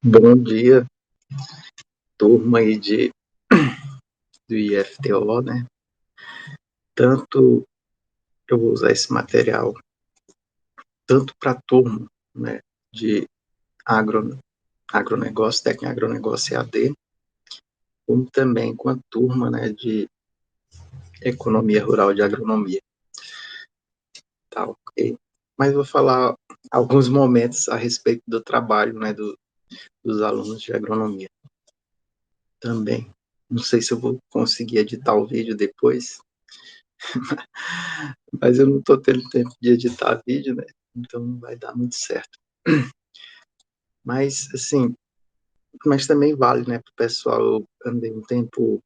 Bom dia, turma aí do IFTO, né? Tanto eu vou usar esse material tanto para a turma, né, de agronegócio, técnico em agronegócio EAD, como também com a turma, né, de economia rural de agronomia. Tá, ok? Mas vou falar alguns momentos a respeito do trabalho, né, dos alunos de agronomia também. Não sei se eu vou conseguir editar o vídeo depois, mas eu não estou tendo tempo de editar vídeo, né? Então não vai dar muito certo. Mas, assim, mas também vale, né, para o pessoal. Eu andei um tempo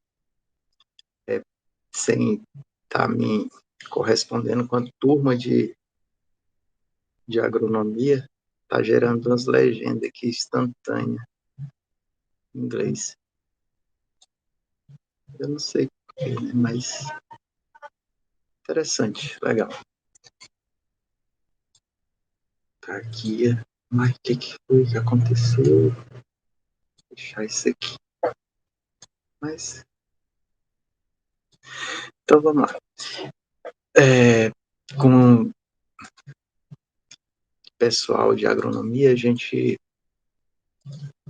sem estar me correspondendo com a turma de agronomia, está gerando umas legendas aqui instantâneas em inglês. Eu não sei porquê, né, mas interessante, legal. Tá aqui, mas o que foi que aconteceu? Vou deixar isso aqui. Mas, então vamos lá. Com o pessoal de agronomia, a gente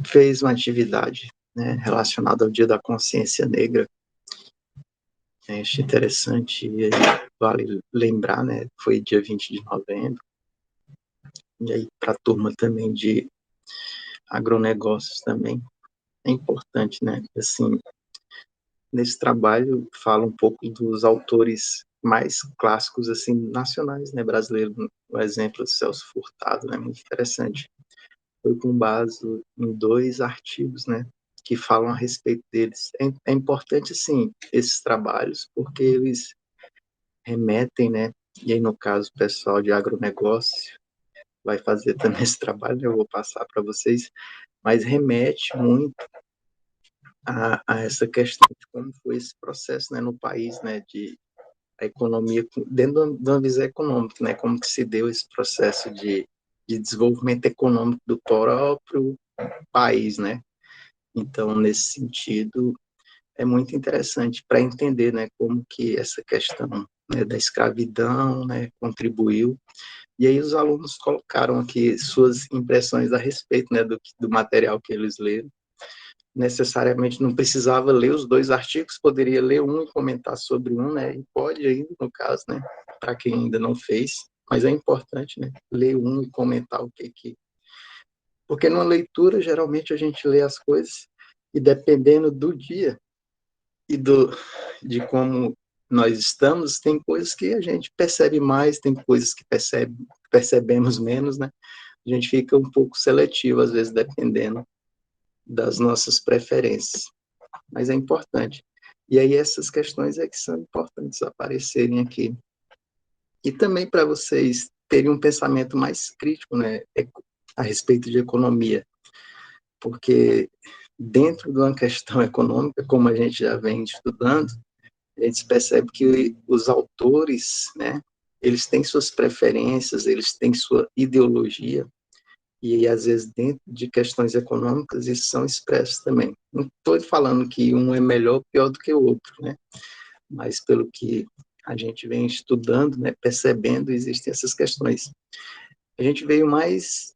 fez uma atividade, né, relacionada ao Dia da Consciência Negra. Acho interessante, e vale lembrar, né, foi dia 20 de novembro, e aí para a turma também de agronegócios também, é importante, né, assim, nesse trabalho fala um pouco dos autores mais clássicos, assim, nacionais, né, brasileiros, o exemplo de Celso Furtado, né, muito interessante. Foi com base em 2 artigos, né, que falam a respeito deles. É importante, sim, esses trabalhos, porque eles remetem, né, e aí no caso o pessoal de agronegócio vai fazer também esse trabalho, eu vou passar para vocês, mas remete muito a essa questão de como foi esse processo, né, no país, né, de a economia, dentro de uma visão econômica, né, como que se deu esse processo de desenvolvimento econômico do próprio país, né. Então, nesse sentido, é muito interessante para entender, né, como que essa questão, né, da escravidão, né, contribuiu. E aí os alunos colocaram aqui suas impressões a respeito, né, do material que eles leram. Necessariamente não precisava ler os 2 artigos, poderia ler um e comentar sobre um, né, e pode ainda, no caso, né, para quem ainda não fez, mas é importante, né, ler um e comentar o que. Porque numa leitura, geralmente a gente lê as coisas e dependendo do dia e de como nós estamos, tem coisas que a gente percebe mais, tem coisas que percebemos menos, né? A gente fica um pouco seletivo, às vezes, dependendo das nossas preferências. Mas é importante. E aí essas questões é que são importantes aparecerem aqui. E também para vocês terem um pensamento mais crítico, né, a respeito de economia, porque dentro de uma questão econômica, como a gente já vem estudando, a gente percebe que os autores, né, eles têm suas preferências, eles têm sua ideologia, e às vezes dentro de questões econômicas isso são expressos também. Não estou falando que um é melhor ou pior do que o outro, né, mas pelo que a gente vem estudando, né, percebendo, existem essas questões. A gente veio mais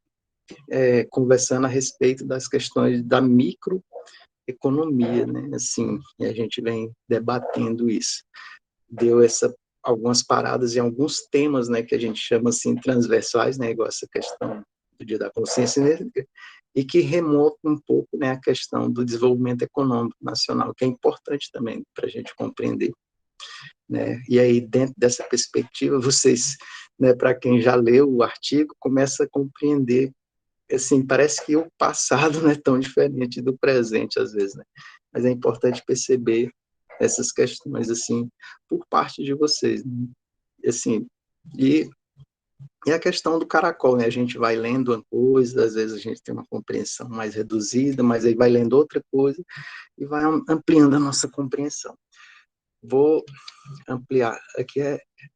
conversando a respeito das questões da microeconomia, né, assim, e a gente vem debatendo isso. Deu algumas paradas em alguns temas, né, que a gente chama assim transversais, né, igual essa questão do Dia da Consciência Negra, e que remonta um pouco, né, a questão do desenvolvimento econômico nacional, que é importante também para a gente compreender, né? E aí dentro dessa perspectiva, vocês, né, para quem já leu o artigo, começa a compreender, assim, parece que o passado não é tão diferente do presente às vezes, né? Mas é importante perceber essas questões, assim, por parte de vocês, né? Assim, e, e a questão do caracol, né? A gente vai lendo uma coisa, às vezes a gente tem uma compreensão mais reduzida, mas aí vai lendo outra coisa e vai ampliando a nossa compreensão. Vou ampliar. Aqui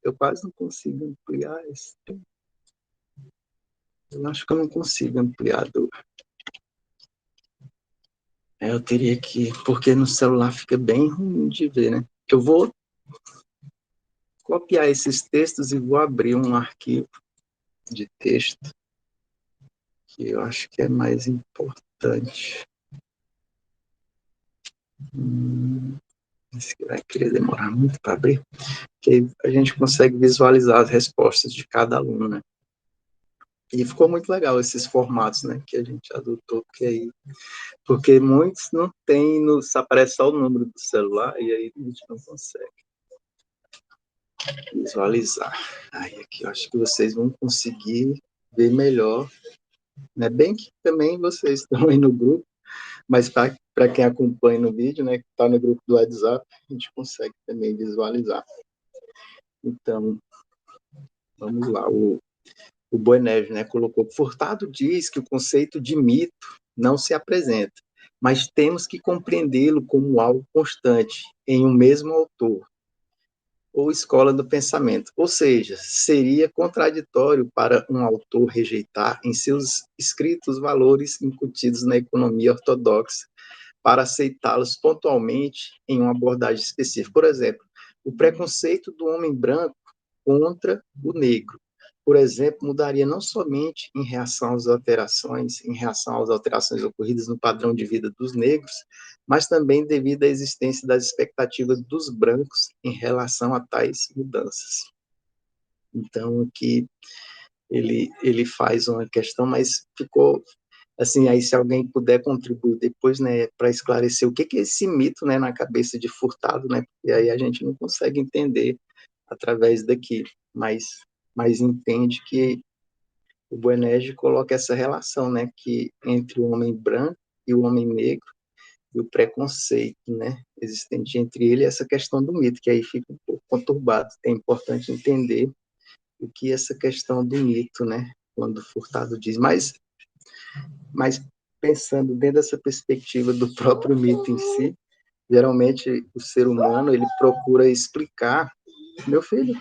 eu quase não consigo ampliar esse. Eu acho que eu não consigo ampliar. Eu teria que, porque no celular fica bem ruim de ver, né? Eu vou copiar esses textos e vou abrir um arquivo de texto que eu acho que é mais importante. Esse que vai querer demorar muito para abrir, porque aí a gente consegue visualizar as respostas de cada aluno, né? E ficou muito legal esses formatos, né, que a gente adotou, porque muitos não tem, aparece só o número do celular e aí a gente não consegue visualizar. Aí aqui eu acho que vocês vão conseguir ver melhor, né? Bem que também vocês estão aí no grupo, mas para quem acompanha no vídeo, né, que está no grupo do WhatsApp, a gente consegue também visualizar. Então, vamos lá. O Boanerges, né, colocou: Furtado diz que o conceito de mito não se apresenta, mas temos que compreendê-lo como algo constante em um mesmo autor ou escola do pensamento. Ou seja, seria contraditório para um autor rejeitar em seus escritos valores incutidos na economia ortodoxa para aceitá-los pontualmente em uma abordagem específica. Por exemplo, o preconceito do homem branco contra o negro, por exemplo, mudaria não somente em reação às alterações ocorridas no padrão de vida dos negros, mas também devido à existência das expectativas dos brancos em relação a tais mudanças. Então, aqui ele faz uma questão, mas ficou assim, aí se alguém puder contribuir depois, né, para esclarecer o que é esse mito, né, na cabeça de Furtado, né, porque aí a gente não consegue entender através daqui, mas entende que o Boanerges coloca essa relação, né, que entre o homem branco e o homem negro e o preconceito, né, existente entre ele e essa questão do mito, que aí fica um pouco conturbado. É importante entender o que é essa questão do mito, né, quando Furtado diz, mas pensando dentro dessa perspectiva do próprio mito em si, geralmente o ser humano ele procura explicar, meu filho,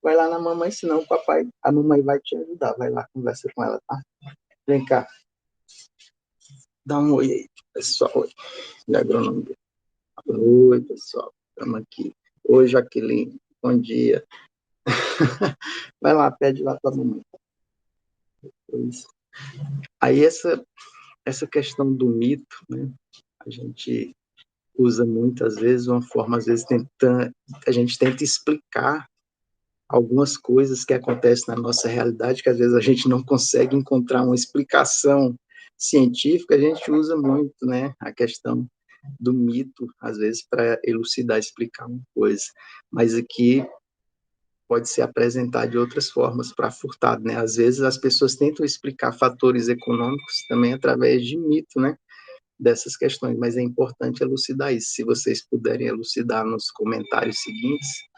vai lá na mamãe, senão o papai, a mamãe vai te ajudar, vai lá, conversa com ela, tá? Vem cá, dá um oi aí, pessoal, de agronomia. Oi, pessoal, estamos aqui. Oi, Jaqueline, bom dia. Vai lá, pede lá para a mamãe. Isso. Aí essa questão do mito, né, a gente usa muitas vezes uma forma, às vezes a gente tenta explicar algumas coisas que acontecem na nossa realidade, que às vezes a gente não consegue encontrar uma explicação científica, a gente usa muito, né, a questão do mito, às vezes, para elucidar, explicar uma coisa. Mas aqui pode ser apresentado de outras formas para Furtado, né? Às vezes as pessoas tentam explicar fatores econômicos também através de mito, né? Dessas questões, mas é importante elucidar isso. Se vocês puderem elucidar nos comentários seguintes,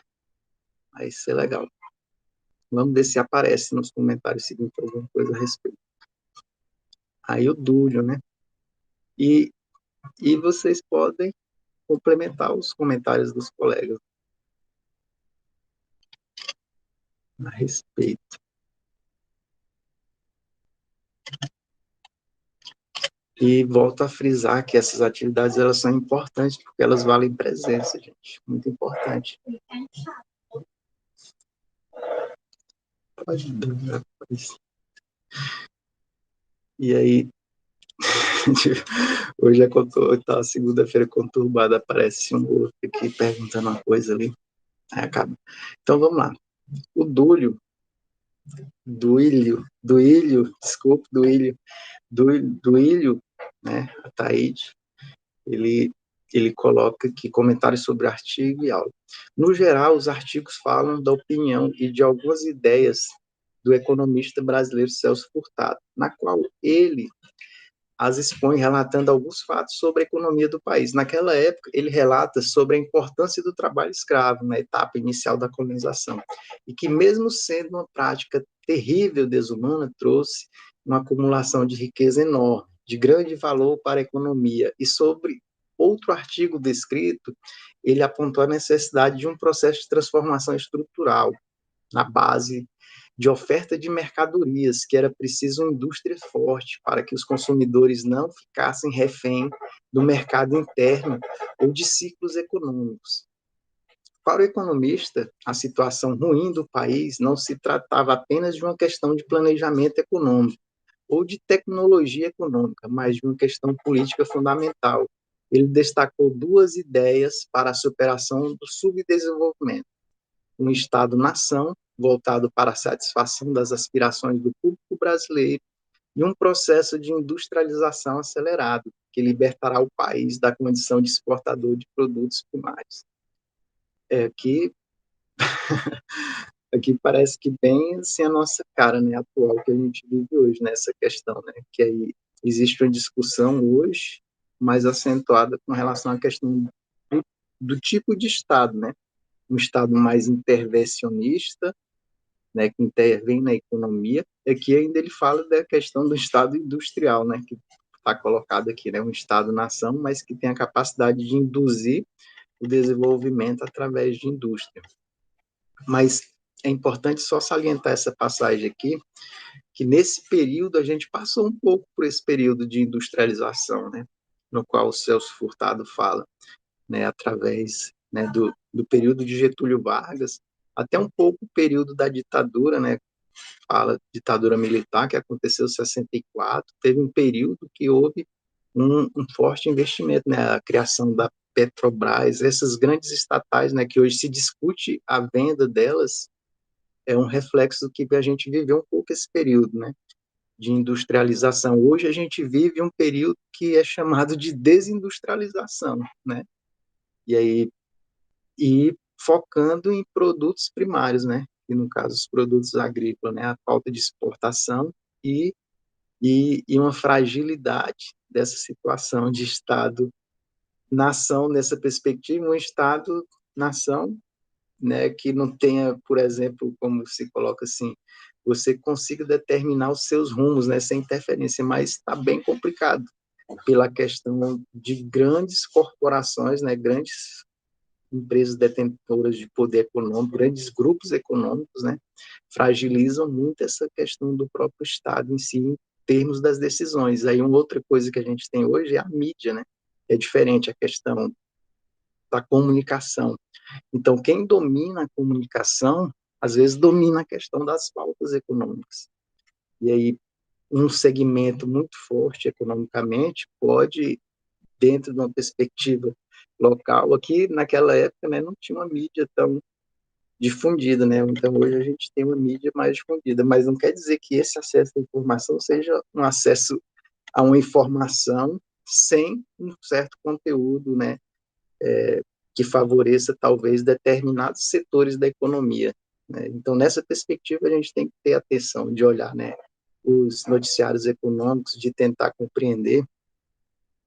aí isso é legal. Vamos ver se aparece nos comentários seguintes alguma coisa a respeito. Aí o Dúlio, né? E, e vocês podem complementar os comentários dos colegas a respeito. E volto a frisar que essas atividades elas são importantes porque elas valem presença, gente. Muito importante. Pode dar, e aí, hoje tá segunda-feira conturbada, aparece um outro aqui perguntando uma coisa ali, aí acaba. Então vamos lá. O Duílio, né, a Taíde, ele, ele coloca aqui comentários sobre artigo e aula. No geral, os artigos falam da opinião e de algumas ideias do economista brasileiro Celso Furtado, na qual ele as expõe relatando alguns fatos sobre a economia do país. Naquela época, ele relata sobre a importância do trabalho escravo na etapa inicial da colonização, e que, mesmo sendo uma prática terrível, desumana, trouxe uma acumulação de riqueza enorme, de grande valor para a economia. E sobre outro artigo descrito, ele apontou a necessidade de um processo de transformação estrutural na base de oferta de mercadorias, que era preciso uma indústria forte para que os consumidores não ficassem refém do mercado interno ou de ciclos econômicos. Para o economista, a situação ruim do país não se tratava apenas de uma questão de planejamento econômico ou de tecnologia econômica, mas de uma questão política fundamental. Ele destacou duas ideias para a superação do subdesenvolvimento: um Estado-nação voltado para a satisfação das aspirações do público brasileiro e um processo de industrialização acelerado, que libertará o país da condição de exportador de produtos primários. Que aqui parece que bem assim a nossa cara, né, atual que a gente vive hoje nessa questão, né, que aí existe uma discussão hoje mais acentuada com relação à questão do tipo de Estado, né, um Estado mais intervencionista, né, que intervém na economia. Aqui ainda ele fala da questão do Estado industrial, né, que está colocado aqui, né, um Estado-nação, mas que tem a capacidade de induzir o desenvolvimento através de indústria. Mas é importante só salientar essa passagem aqui, que nesse período a gente passou um pouco por esse período de industrialização, né, no qual o Celso Furtado fala, né, através, né, do período de Getúlio Vargas, até um pouco o período da ditadura, né, fala ditadura militar, que aconteceu em 64, teve um período que houve um forte investimento, né, a criação da Petrobras, essas grandes estatais, né, que hoje se discute a venda delas, é um reflexo que a gente viveu um pouco esse período, né, de industrialização. Hoje a gente vive um período que é chamado de desindustrialização, né, e aí focando em produtos primários, né, e no caso os produtos agrícolas, né, a falta de exportação e, e uma fragilidade dessa situação de Estado-nação nessa perspectiva, um Estado-nação, né, que não tenha, por exemplo, como se coloca assim, você consiga determinar os seus rumos, né, sem interferência, mas está bem complicado pela questão de grandes corporações, né, grandes empresas detentoras de poder econômico, grandes grupos econômicos, né, fragilizam muito essa questão do próprio Estado em si, em termos das decisões. Aí uma outra coisa que a gente tem hoje é a mídia, né, é diferente a questão da comunicação. Então, quem domina a comunicação, às vezes domina a questão das pautas econômicas. E aí, um segmento muito forte economicamente pode, dentro de uma perspectiva local, aqui naquela época, né, não tinha uma mídia tão difundida, né? Então hoje a gente tem uma mídia mais difundida, mas não quer dizer que esse acesso à informação seja um acesso a uma informação sem um certo conteúdo, né, que favoreça talvez determinados setores da economia, né? Então nessa perspectiva a gente tem que ter atenção de olhar, né, os noticiários econômicos, de tentar compreender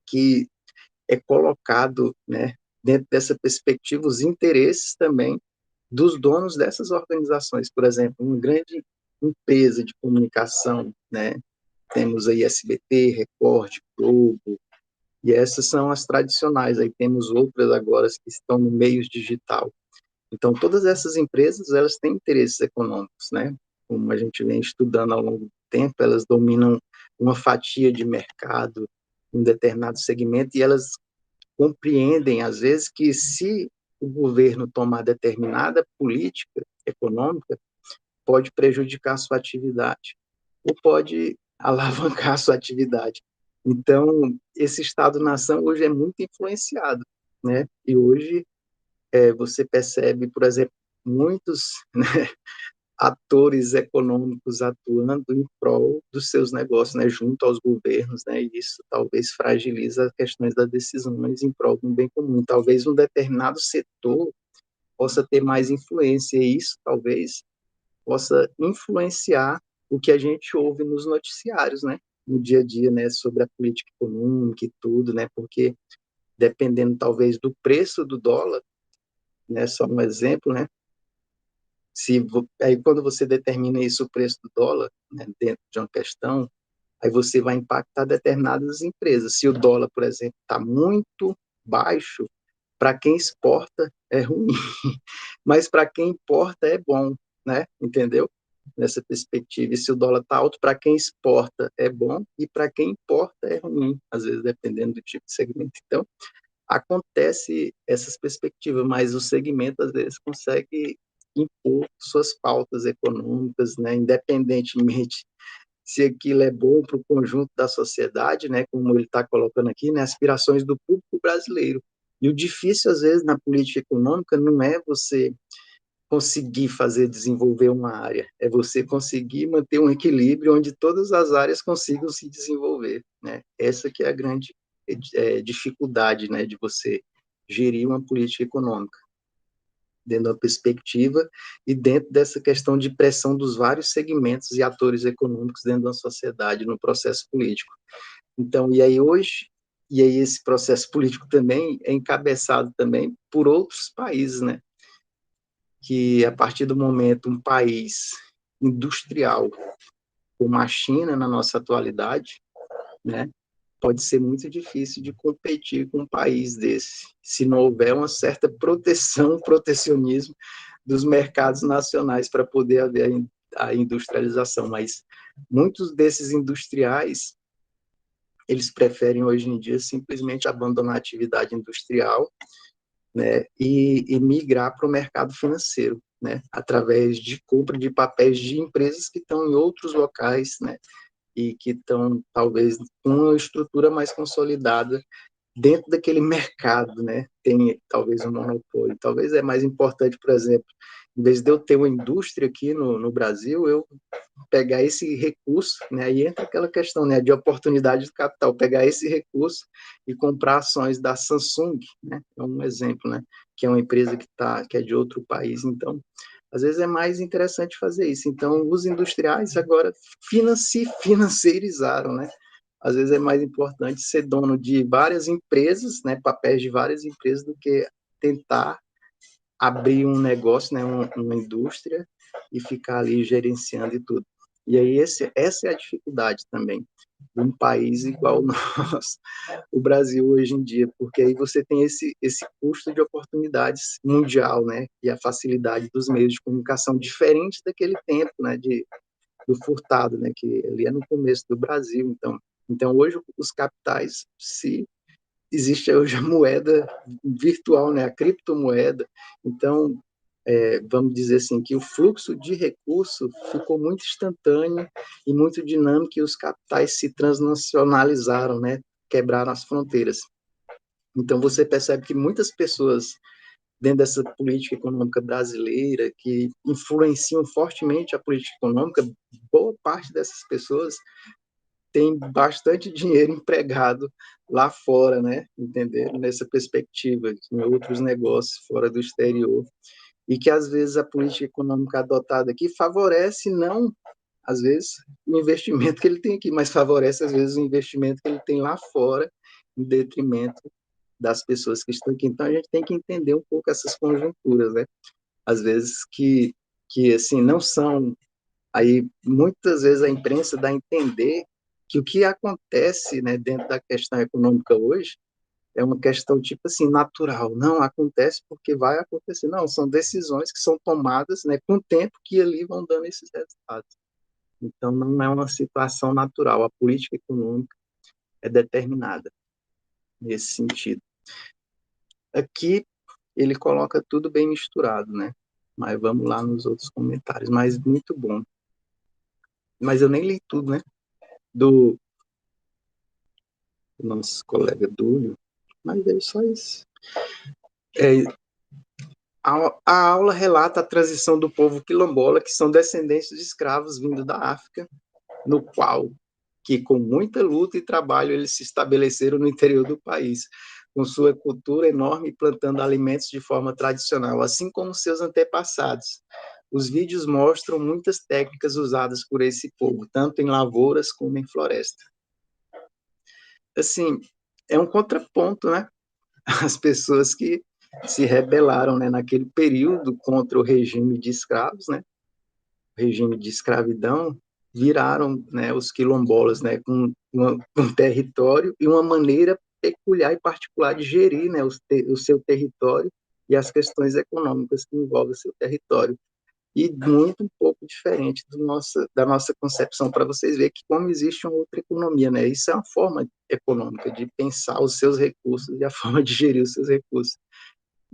que é colocado, né, dentro dessa perspectiva, os interesses também dos donos dessas organizações. Por exemplo, uma grande empresa de comunicação, né, temos aí SBT, Record, Globo, e essas são as tradicionais, aí temos outras agora que estão no meio digital. Então, todas essas empresas, elas têm interesses econômicos, né, como a gente vem estudando ao longo do tempo, elas dominam uma fatia de mercado em um determinado segmento e elas compreendem, às vezes, que se o governo tomar determinada política econômica, pode prejudicar a sua atividade, ou pode alavancar a sua atividade. Então, esse Estado-nação hoje é muito influenciado, né? E hoje você percebe, por exemplo, muitos, né, atores econômicos atuando em prol dos seus negócios, né, junto aos governos, né, e isso talvez fragiliza as questões das decisões em prol do bem comum. Talvez um determinado setor possa ter mais influência, e isso talvez possa influenciar o que a gente ouve nos noticiários, né, no dia a dia, né, sobre a política econômica e tudo, né, porque dependendo talvez do preço do dólar, né, só um exemplo, né, aí quando você determina isso o preço do dólar, né, dentro de uma questão, aí você vai impactar determinadas empresas. Se o dólar, por exemplo, está muito baixo, para quem exporta é ruim, mas para quem importa é bom, né? Entendeu? nessa perspectiva. E se o dólar está alto, para quem exporta é bom e para quem importa é ruim, às vezes dependendo do tipo de segmento. Então, acontece essas perspectivas, mas o segmento às vezes consegue impor suas pautas econômicas, né, independentemente se aquilo é bom para o conjunto da sociedade, né, como ele está colocando aqui, né, aspirações do público brasileiro. E o difícil, às vezes, na política econômica não é você conseguir fazer desenvolver uma área, é você conseguir manter um equilíbrio onde todas as áreas consigam se desenvolver, né? Essa que é a grande dificuldade, né, de você gerir uma política econômica dentro da perspectiva e dentro dessa questão de pressão dos vários segmentos e atores econômicos dentro da sociedade no processo político. Então, e aí esse processo político também é encabeçado também por outros países, né? Que a partir do momento um país industrial como a China na nossa atualidade, né, pode ser muito difícil de competir com um país desse, se não houver uma certa proteção, protecionismo dos mercados nacionais para poder haver a industrialização. Mas muitos desses industriais, eles preferem hoje em dia simplesmente abandonar a atividade industrial, né, e migrar para o mercado financeiro, né, através de compra de papéis de empresas que estão em outros locais, né, e que estão talvez com uma estrutura mais consolidada dentro daquele mercado, né, tem talvez um monopólio. Talvez é mais importante, por exemplo, em vez de eu ter uma indústria aqui no Brasil, eu pegar esse recurso, né, aí entra aquela questão, né, de oportunidade de capital, pegar esse recurso e comprar ações da Samsung, né, é um exemplo, né, que é uma empresa que é de outro país. Então, às vezes é mais interessante fazer isso. Então, os industriais agora financiarizaram, né? Às vezes é mais importante ser dono de várias empresas, né, papéis de várias empresas, do que tentar abrir um negócio, né, uma indústria e ficar ali gerenciando e tudo. E aí essa é a dificuldade também de um país igual o nosso, o Brasil hoje em dia, porque aí você tem esse custo de oportunidades mundial, né, e a facilidade dos meios de comunicação diferente daquele tempo, né, do Furtado, né, que ali é no começo do Brasil. Então hoje os capitais, se existe hoje a moeda virtual, né, a criptomoeda. Então, vamos dizer assim, que o fluxo de recurso ficou muito instantâneo e muito dinâmico, e os capitais se transnacionalizaram, né, quebraram as fronteiras. Então, você percebe que muitas pessoas dentro dessa política econômica brasileira, que influenciam fortemente a política econômica, boa parte dessas pessoas tem bastante dinheiro empregado lá fora, né? Entender? Nessa perspectiva, em outros negócios fora do exterior, e que às vezes a política econômica adotada aqui favorece não, às vezes, o investimento que ele tem aqui, mas favorece às vezes o investimento que ele tem lá fora, em detrimento das pessoas que estão aqui. Então a gente tem que entender um pouco essas conjunturas, né? Às vezes que assim não são. Aí muitas vezes a imprensa dá a entender que o que acontece, né, dentro da questão econômica hoje é uma questão tipo assim natural. Não acontece porque vai acontecer. Não, são decisões que são tomadas, né, com o tempo que ali vão dando esses resultados. Então não é uma situação natural. A política econômica é determinada nesse sentido. Aqui ele coloca tudo bem misturado, né? Mas vamos lá nos outros comentários. Mas muito bom. Mas eu nem li tudo, né? Do nosso colega Dúlio, mas é só isso. A aula relata a transição do povo quilombola, que são descendentes de escravos vindo da África, no qual, que com muita luta e trabalho, eles se estabeleceram no interior do país, com sua cultura enorme, plantando alimentos de forma tradicional, assim como seus antepassados. Os vídeos mostram muitas técnicas usadas por esse povo, tanto em lavouras como em floresta. Assim, é um contraponto, né? As pessoas que se rebelaram, né, naquele período contra o regime de escravos, né? O regime de escravidão, viraram, né, os quilombolas, né, com um território e uma maneira peculiar e particular de gerir, né, o seu território e as questões econômicas que envolvem o seu território. e muito um pouco diferente da nossa concepção, para vocês verem que como existe uma outra economia, né? Isso é uma forma econômica de pensar os seus recursos e a forma de gerir os seus recursos.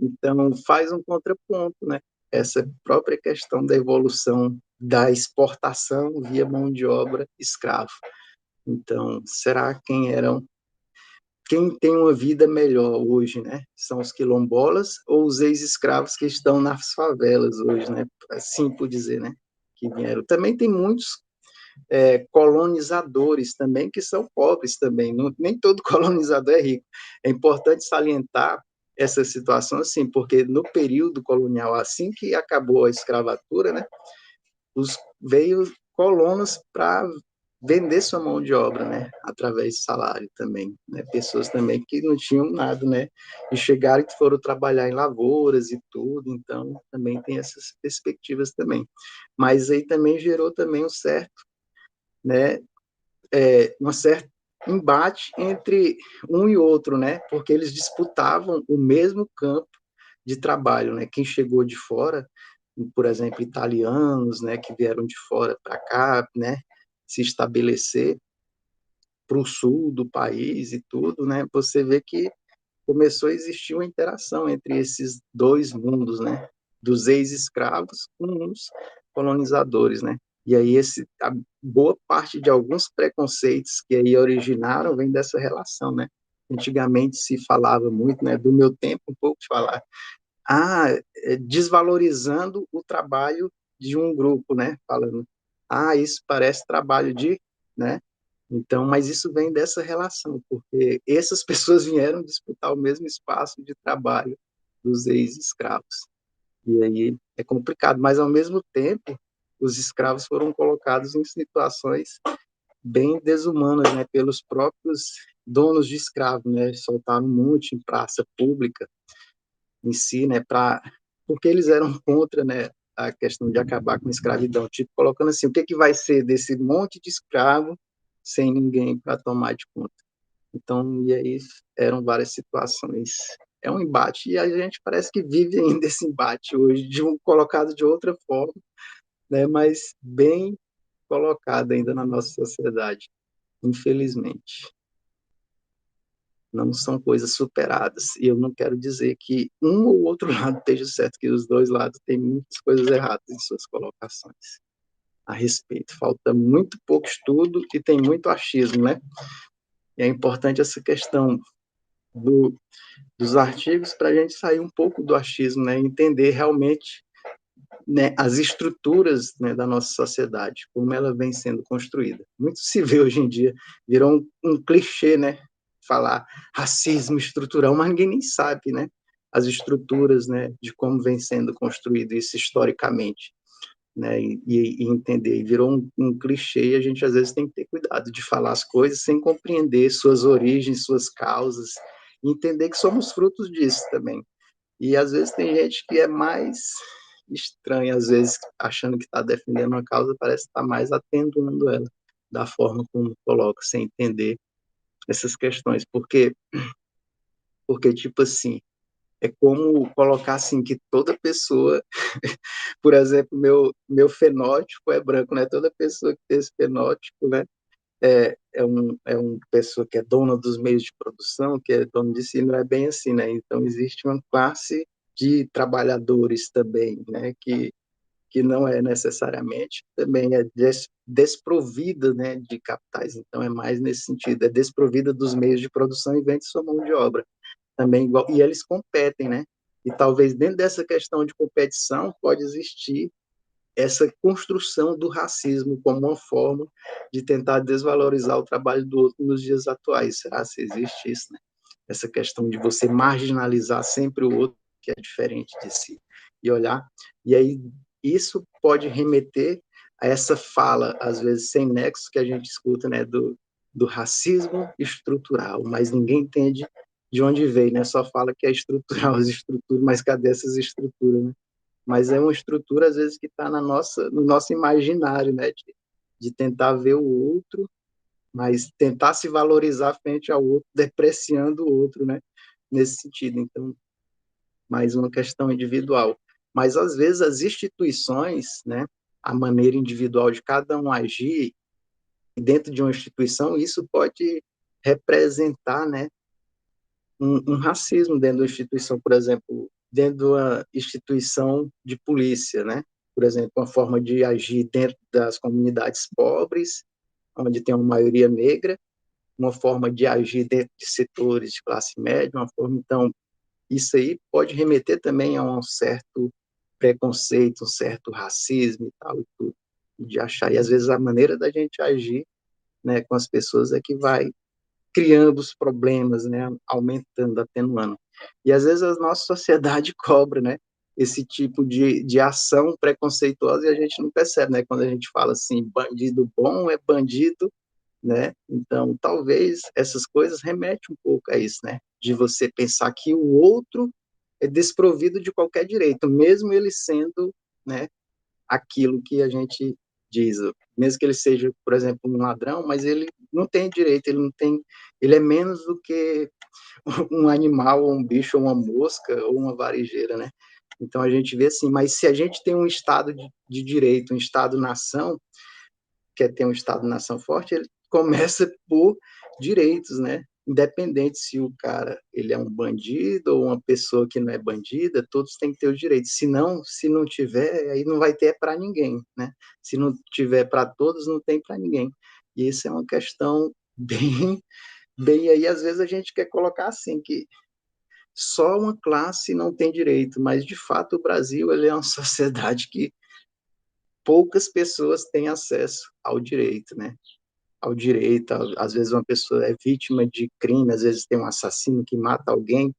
Então, faz um contraponto, né? Essa própria questão da evolução da exportação via mão de obra escravo. Então, será quem tem uma vida melhor hoje, né? São os quilombolas ou os ex-escravos que estão nas favelas hoje, né? Assim por dizer, né? Que vieram. Também tem muitos colonizadores também que são pobres também. Não, nem todo colonizador é rico. É importante salientar essa situação assim, porque no período colonial, assim que acabou a escravatura, né? Veio colonos para vender sua mão de obra, né, através de salário também, né, pessoas também que não tinham nada, né, e chegaram e foram trabalhar em lavouras e tudo, então também tem essas perspectivas também. Mas aí também gerou também um certo, né, um certo embate entre um e outro, né, porque eles disputavam o mesmo campo de trabalho, né, quem chegou de fora, por exemplo, italianos, né, que vieram de fora para cá, né, se estabelecer para o sul do país e tudo, né, você vê que começou a existir uma interação entre esses dois mundos, né, dos ex-escravos com os colonizadores, né, e aí a boa parte de alguns preconceitos que aí originaram vem dessa relação, né. Antigamente se falava muito, né, do meu tempo um pouco de falar, desvalorizando o trabalho de um grupo, né? Falando, isso parece trabalho de, né? Então, mas isso vem dessa relação, porque essas pessoas vieram disputar o mesmo espaço de trabalho dos ex-escravos. E aí é complicado, mas ao mesmo tempo, os escravos foram colocados em situações bem desumanas, né, pelos próprios donos de escravos, né? Soltaram um monte em praça pública, em si, né, porque eles eram contra, né, a questão de acabar com a escravidão, tipo, colocando assim, o que vai ser desse monte de escravo sem ninguém para tomar de conta. Então, e aí eram várias situações. É um embate, e a gente parece que vive ainda esse embate hoje, colocado de outra forma, né, mas bem colocado ainda na nossa sociedade, infelizmente. Não são coisas superadas. E eu não quero dizer que um ou outro lado esteja certo, que os dois lados têm muitas coisas erradas em suas colocações a respeito. Falta muito pouco estudo e tem muito achismo, né? E é importante essa questão dos artigos para a gente sair um pouco do achismo, né? Entender realmente, né, as estruturas, né, da nossa sociedade, como ela vem sendo construída. Muito se vê hoje em dia, virou um clichê, né, falar racismo estrutural, mas ninguém nem sabe, né, as estruturas, né, de como vem sendo construído isso historicamente, né, e entender. E virou um clichê, e a gente às vezes tem que ter cuidado de falar as coisas sem compreender suas origens, suas causas, e entender que somos frutos disso também. E às vezes tem gente que é mais estranha, às vezes achando que está defendendo uma causa, parece estar mais atenuando ela, da forma como coloca, sem entender essas questões. Porque tipo assim, é como colocar assim que toda pessoa, por exemplo, meu fenótipo é branco, né? Toda pessoa que tem esse fenótipo, né? É uma pessoa que é dona dos meios de produção, que é dona de si, não é bem assim, né? Então, existe uma classe de trabalhadores também, né? Que não é necessariamente, também é desprovida, né, de capitais. Então, é mais nesse sentido, é desprovida dos meios de produção e vende sua mão de obra. Também igual, e eles competem, né? E talvez dentro dessa questão de competição pode existir essa construção do racismo como uma forma de tentar desvalorizar o trabalho do outro nos dias atuais. Será que existe isso, né? Essa questão de você marginalizar sempre o outro que é diferente de si e olhar. E aí isso pode remeter a essa fala, às vezes sem nexo, que a gente escuta, né, do racismo estrutural, mas ninguém entende de onde veio, né? Só fala que é estrutural as estruturas, mas cadê essas estruturas, né? Mas é uma estrutura, às vezes, que está no nosso imaginário, né? De tentar ver o outro, mas tentar se valorizar frente ao outro, depreciando o outro, né? Nesse sentido. Então, mais uma questão individual. mas às vezes as instituições, né, a maneira individual de cada um agir dentro de uma instituição, isso pode representar, né, um racismo dentro da instituição, por exemplo, dentro de uma instituição de polícia, né? Por exemplo, uma forma de agir dentro das comunidades pobres, onde tem uma maioria negra, uma forma de agir dentro de setores de classe média, uma forma, então, isso aí pode remeter também a um certo preconceito, um certo racismo e tal, e tudo, de achar. E às vezes a maneira da gente agir, né, com as pessoas é que vai criando os problemas, né, aumentando, atenuando. E às vezes a nossa sociedade cobra, né, esse tipo de ação preconceituosa e a gente não percebe, né, quando a gente fala assim, bandido bom é bandido, né, então talvez essas coisas remetem um pouco a isso, né, de você pensar que o outro é desprovido de qualquer direito, mesmo ele sendo, né, aquilo que a gente diz, mesmo que ele seja, por exemplo, um ladrão, mas ele não tem direito, ele não tem, ele é menos do que um animal, ou um bicho, ou uma mosca, ou uma varejeira, né? Então a gente vê assim, mas se a gente tem um Estado de direito, um Estado-nação, quer ter um Estado-nação forte, ele começa por direitos, né? Independente se o cara ele é um bandido ou uma pessoa que não é bandida, todos têm que ter os direitos. Senão, se não tiver, aí não vai ter para ninguém, né? Se não tiver para todos, não tem para ninguém. E isso é uma questão bem aí. Às vezes a gente quer colocar assim que só uma classe não tem direito, mas de fato o Brasil ele é uma sociedade que poucas pessoas têm acesso ao direito, né? Ao direito, às vezes uma pessoa é vítima de crime, às vezes tem um assassino que mata alguém,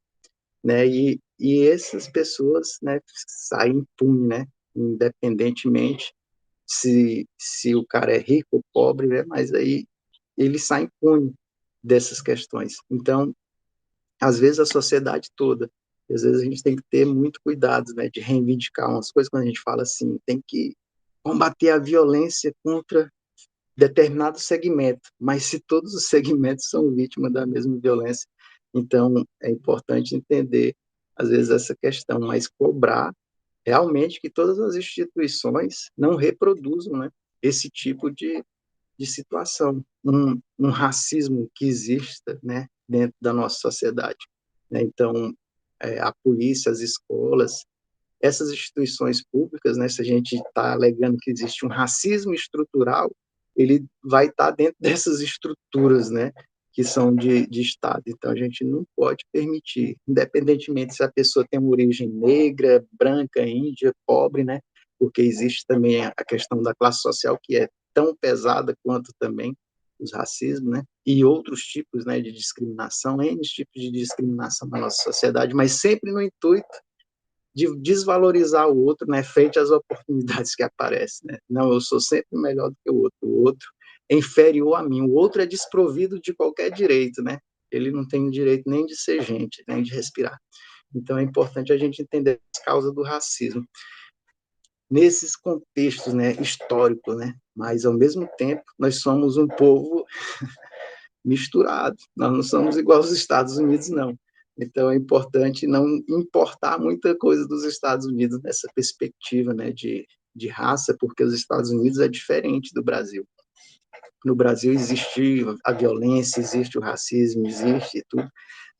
né? E essas pessoas, né, saem impunes, né? Independentemente se o cara é rico ou pobre, né? Mas aí ele sai impune dessas questões. Então, às vezes a sociedade toda, às vezes a gente tem que ter muito cuidado, né, de reivindicar umas coisas quando a gente fala assim, tem que combater a violência contra determinado segmento, mas se todos os segmentos são vítimas da mesma violência, então é importante entender, às vezes, essa questão, mas cobrar realmente que todas as instituições não reproduzam, né, esse tipo de situação, um racismo que exista, né, dentro da nossa sociedade. Né? Então, a polícia, as escolas, essas instituições públicas, né, se a gente está alegando que existe um racismo estrutural, ele vai estar dentro dessas estruturas, né, que são de Estado. Então, a gente não pode permitir, independentemente se a pessoa tem uma origem negra, branca, índia, pobre, né, porque existe também a questão da classe social, que é tão pesada quanto também os racismos, né, e outros tipos, né, de discriminação, N tipos de discriminação na nossa sociedade, mas sempre no intuito de desvalorizar o outro, né, frente às oportunidades que aparecem, né? Não, eu sou sempre melhor do que o outro é inferior a mim, o outro é desprovido de qualquer direito, né? Ele não tem direito nem de ser gente, nem de respirar. Então é importante a gente entender as causas do racismo nesses contextos, né, históricos, né? Mas ao mesmo tempo nós somos um povo misturado. Nós não somos igual aos Estados Unidos, não. Então é importante não importar muita coisa dos Estados Unidos nessa perspectiva, né, de raça, porque os Estados Unidos é diferente do Brasil. No Brasil existe a violência, existe o racismo, existe tudo,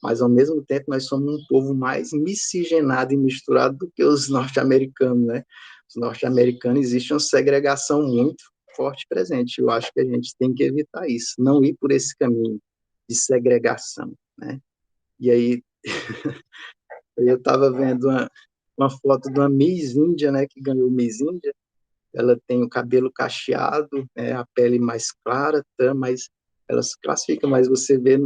mas ao mesmo tempo nós somos um povo mais miscigenado e misturado do que os norte-americanos, né? Os norte-americanos existe uma segregação muito forte presente. Eu acho que a gente tem que evitar isso, não ir por esse caminho de segregação, né? E aí eu estava vendo uma foto de uma Miss Índia, né, que ganhou Miss Índia. Ela tem o cabelo cacheado, né, a pele mais clara, tá, mas ela se classifica, mas você vê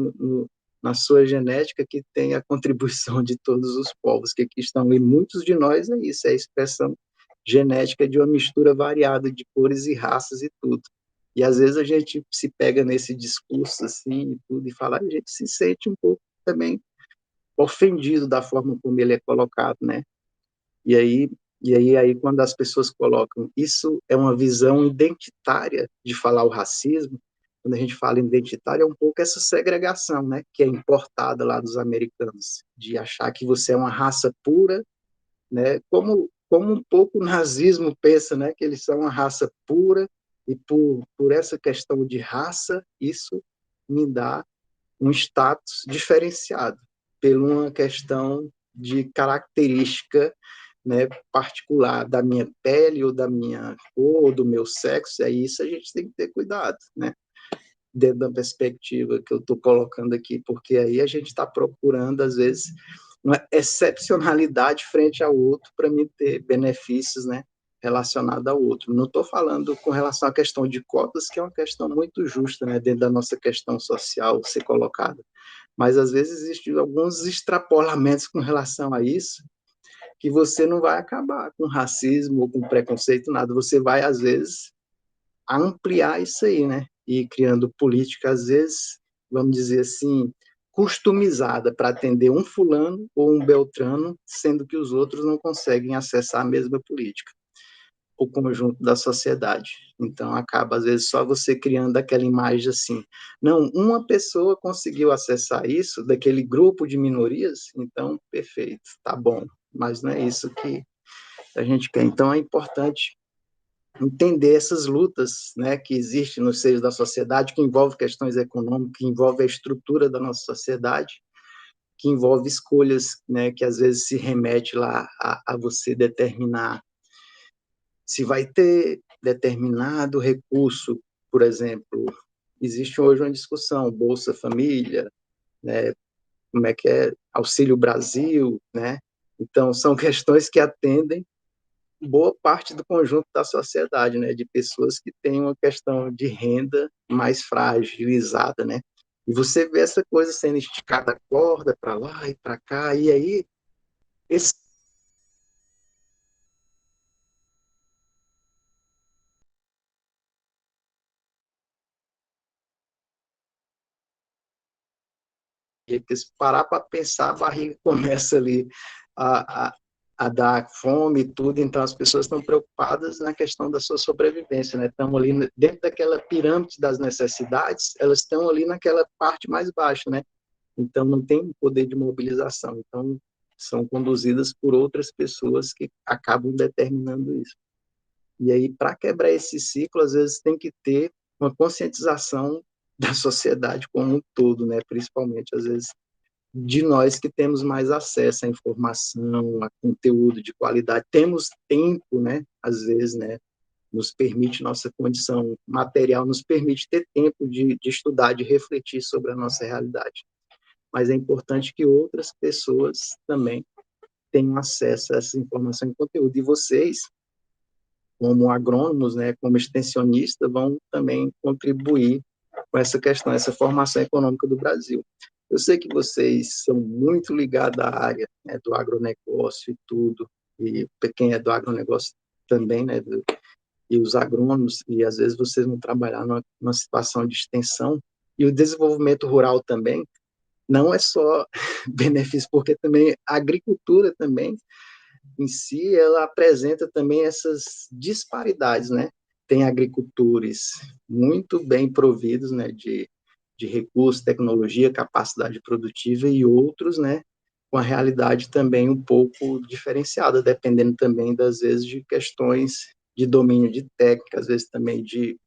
na sua genética que tem a contribuição de todos os povos que aqui estão, e muitos de nós é isso, é a expressão genética de uma mistura variada de cores e raças e tudo. E às vezes a gente se pega nesse discurso assim e tudo, e fala, a gente se sente um pouco também ofendido da forma como ele é colocado, né? E aí, aí quando as pessoas colocam isso é uma visão identitária de falar o racismo, quando a gente fala identitário é um pouco essa segregação, né, que é importada lá dos americanos, de achar que você é uma raça pura, né, como um pouco o nazismo pensa, né, que eles são uma raça pura, e por essa questão de raça, isso me dá um status diferenciado, por uma questão de característica, né, particular da minha pele, ou da minha cor, ou do meu sexo. É isso, a gente tem que ter cuidado, né, dentro da perspectiva que eu estou colocando aqui, porque aí a gente está procurando, às vezes, uma excepcionalidade frente ao outro para me ter benefícios, né, relacionado ao outro. Não estou falando com relação à questão de cotas, que é uma questão muito justa, né, dentro da nossa questão social ser colocada, mas às vezes existem alguns extrapolamentos com relação a isso, que você não vai acabar com racismo ou com preconceito, nada, você vai, às vezes, ampliar isso aí, né, e criando política, às vezes, vamos dizer assim, customizada para atender um fulano ou um beltrano, sendo que os outros não conseguem acessar a mesma política, o conjunto da sociedade. Então, acaba, às vezes, só você criando aquela imagem assim, não, uma pessoa conseguiu acessar isso, daquele grupo de minorias, então, perfeito, tá bom, mas não é isso que a gente quer. Então, é importante entender essas lutas, né, que existem no seio da sociedade, que envolvem questões econômicas, que envolvem a estrutura da nossa sociedade, que envolve escolhas, né, que às vezes se remete lá a você determinar se vai ter determinado recurso. Por exemplo, existe hoje uma discussão, Bolsa Família, né, como é que é, Auxílio Brasil, né? Então, são questões que atendem boa parte do conjunto da sociedade, né, de pessoas que têm uma questão de renda mais fragilizada, né? E você vê essa coisa sendo esticada a corda para lá e para cá, e aí esse porque se parar para pensar, a barriga começa ali a, a, a dar fome e tudo, então as pessoas estão preocupadas na questão da sua sobrevivência, né? Estão ali dentro daquela pirâmide das necessidades, elas estão ali naquela parte mais baixa, né? Então não tem poder de mobilização, então são conduzidas por outras pessoas que acabam determinando isso. E aí, para quebrar esse ciclo, às vezes tem que ter uma conscientização da sociedade como um todo, né? Principalmente, às vezes, de nós que temos mais acesso à informação, a conteúdo de qualidade, temos tempo, né? Às vezes, né? Nos permite, nossa condição material nos permite ter tempo de estudar, de refletir sobre a nossa realidade. Mas é importante que outras pessoas também tenham acesso a essa informação e conteúdo. E vocês, como agrônomos, né, como extensionistas, vão também contribuir com essa questão, essa formação econômica do Brasil. Eu sei que vocês são muito ligados à área, né, do agronegócio e tudo, e quem é do agronegócio também, né, e os agrônomos, e às vezes vocês vão trabalhar numa situação de extensão, e o desenvolvimento rural também não é só benefício, porque também a agricultura também em si, ela apresenta também essas disparidades, né? Tem agricultores muito bem providos, né, de recursos, tecnologia, capacidade produtiva, e outros, né, com a realidade também um pouco diferenciada, dependendo também, das vezes, de questões de domínio de técnica, às vezes também de,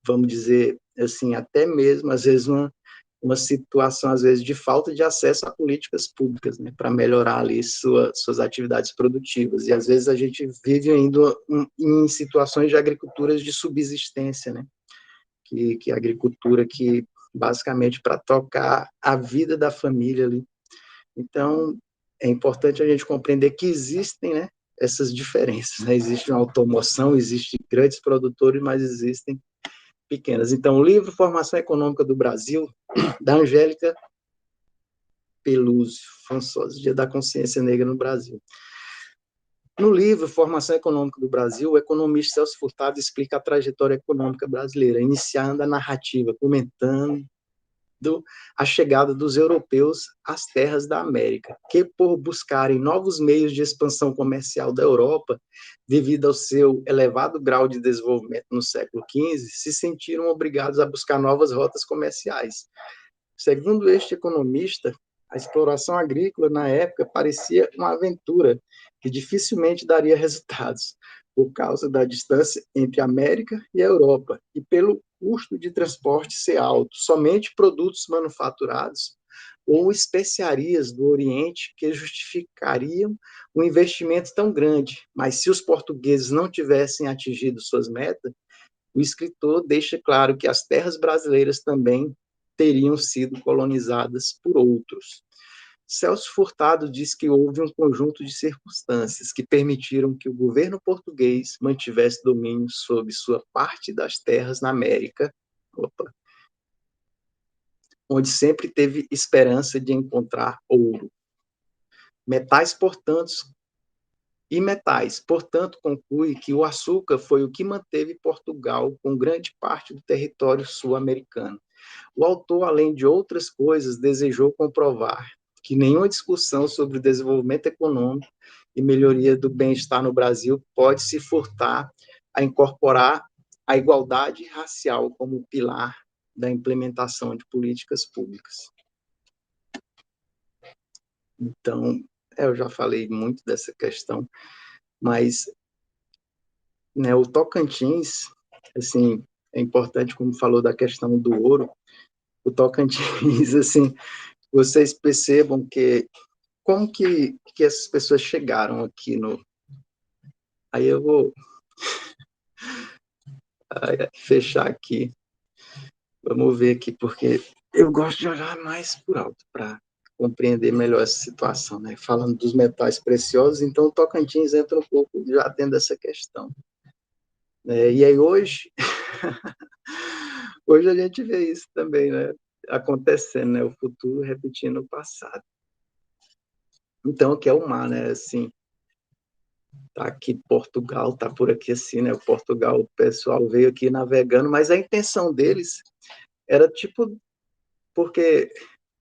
vamos dizer assim, até mesmo, às vezes, uma situação, às vezes, de falta de acesso a políticas públicas, né, para melhorar ali suas atividades produtivas. E, às vezes, a gente vive ainda em situações de agriculturas de subsistência, né, que a agricultura que, basicamente, para tocar a vida da família ali. Então, é importante a gente compreender que existem, né, essas diferenças, né? Existe uma automoção, existem grandes produtores, mas existem pequenas. Então, o livro Formação Econômica do Brasil, da Angélica Pelúcio François, Dia da Consciência Negra no Brasil. No livro Formação Econômica do Brasil, o economista Celso Furtado explica a trajetória econômica brasileira, iniciando a narrativa, comentando a chegada dos europeus às terras da América, que, por buscarem novos meios de expansão comercial da Europa, devido ao seu elevado grau de desenvolvimento no século XV, se sentiram obrigados a buscar novas rotas comerciais. Segundo este economista, A exploração agrícola, na época, parecia uma aventura que dificilmente daria resultados, por causa da distância entre a América e a Europa, e pelo custo de transporte ser alto. Somente produtos manufaturados ou especiarias do Oriente que justificariam um investimento tão grande. Mas se os portugueses não tivessem atingido suas metas, o escritor deixa claro que as terras brasileiras também teriam sido colonizadas por outros. Celso Furtado diz que houve um conjunto de circunstâncias que permitiram que o governo português mantivesse domínio sobre sua parte das terras na América, onde sempre teve esperança de encontrar ouro. Metais, portanto, conclui que o açúcar foi o que manteve Portugal com grande parte do território sul-americano. O autor, além de outras coisas, desejou comprovar que nenhuma discussão sobre o desenvolvimento econômico e melhoria do bem-estar no Brasil pode se furtar a incorporar a igualdade racial como pilar da implementação de políticas públicas. Então, eu já falei muito dessa questão, mas né, o Tocantins, assim, é importante, como falou da questão do ouro, o Tocantins, assim, vocês percebam que como que essas pessoas chegaram aqui no... Aí eu vou fechar aqui, vamos ver aqui, porque eu gosto de olhar mais por alto para compreender melhor essa situação, né? Falando dos metais preciosos, então o Tocantins entra um pouco já dentro dessa questão. E aí hoje, hoje a gente vê isso também, né? Acontecendo, né? O futuro repetindo o passado. Então, o que é o mar, né? Assim, tá aqui Portugal, tá por aqui assim, né? O Portugal, o pessoal veio aqui navegando, mas a intenção deles era tipo, porque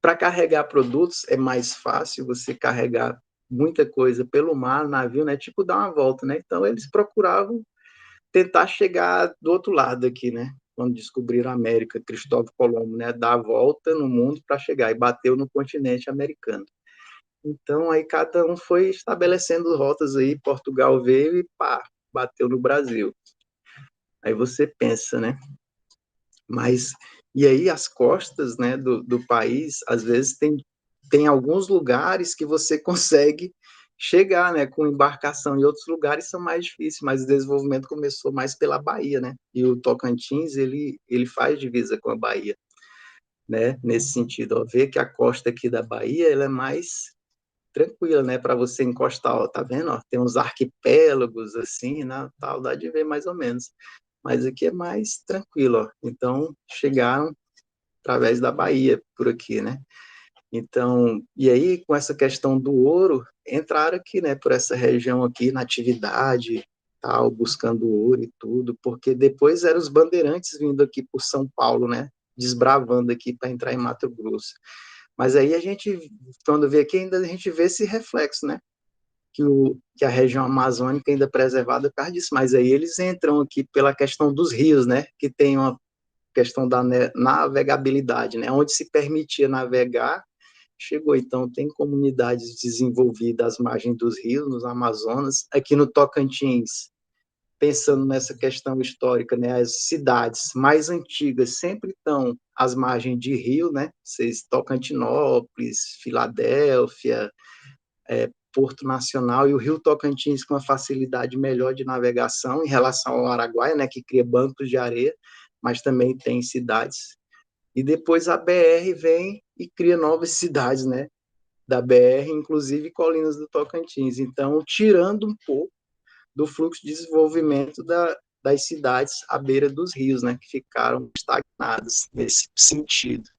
para carregar produtos é mais fácil você carregar muita coisa pelo mar, navio, né? Tipo dar uma volta, né? Então eles procuravam tentar chegar do outro lado aqui, né? Quando descobriram a América, Cristóvão Colombo, né? Dar a volta no mundo para chegar e bateu no continente americano. Então, aí cada um foi estabelecendo rotas aí, Portugal veio e pá, bateu no Brasil. Aí você pensa, né? Mas, e aí as costas, né, do país, às vezes tem alguns lugares que você consegue chegar, né, com embarcação, e outros lugares são mais difíceis, mas o desenvolvimento começou mais pela Bahia, né? E o Tocantins, ele faz divisa com a Bahia, né? Nesse sentido, ó, ver que a costa aqui da Bahia, ela é mais tranquila, né, para você encostar, ó, tá vendo? Ó, tem uns arquipélagos assim, né, tal, dá de ver mais ou menos. Mas aqui é mais tranquilo, ó. Então, chegaram através da Bahia por aqui, né? Então, e aí com essa questão do ouro, entraram aqui, né, por essa região aqui na atividade, tal, buscando ouro e tudo, porque depois eram os bandeirantes vindo aqui por São Paulo, né, desbravando aqui para entrar em Mato Grosso. Mas aí a gente, quando vê aqui, ainda a gente vê esse reflexo, né? Que a região amazônica ainda é preservada por causa disso. Mas aí eles entram aqui pela questão dos rios, né? Que tem uma questão da navegabilidade, né? Onde se permitia navegar, chegou. Então, tem comunidades desenvolvidas às margens dos rios, nos Amazonas. Aqui no Tocantins, pensando nessa questão histórica, né, as cidades mais antigas sempre estão às margens de rio, né, Tocantinópolis, Filadélfia, Porto Nacional, e o Rio Tocantins com uma facilidade melhor de navegação em relação ao Araguaia, né, que cria bancos de areia, mas também tem cidades. E depois a BR vem e cria novas cidades, né, da BR, inclusive Colinas do Tocantins. Então, tirando um pouco do fluxo de desenvolvimento das cidades à beira dos rios, né, que ficaram estagnadas nesse sentido,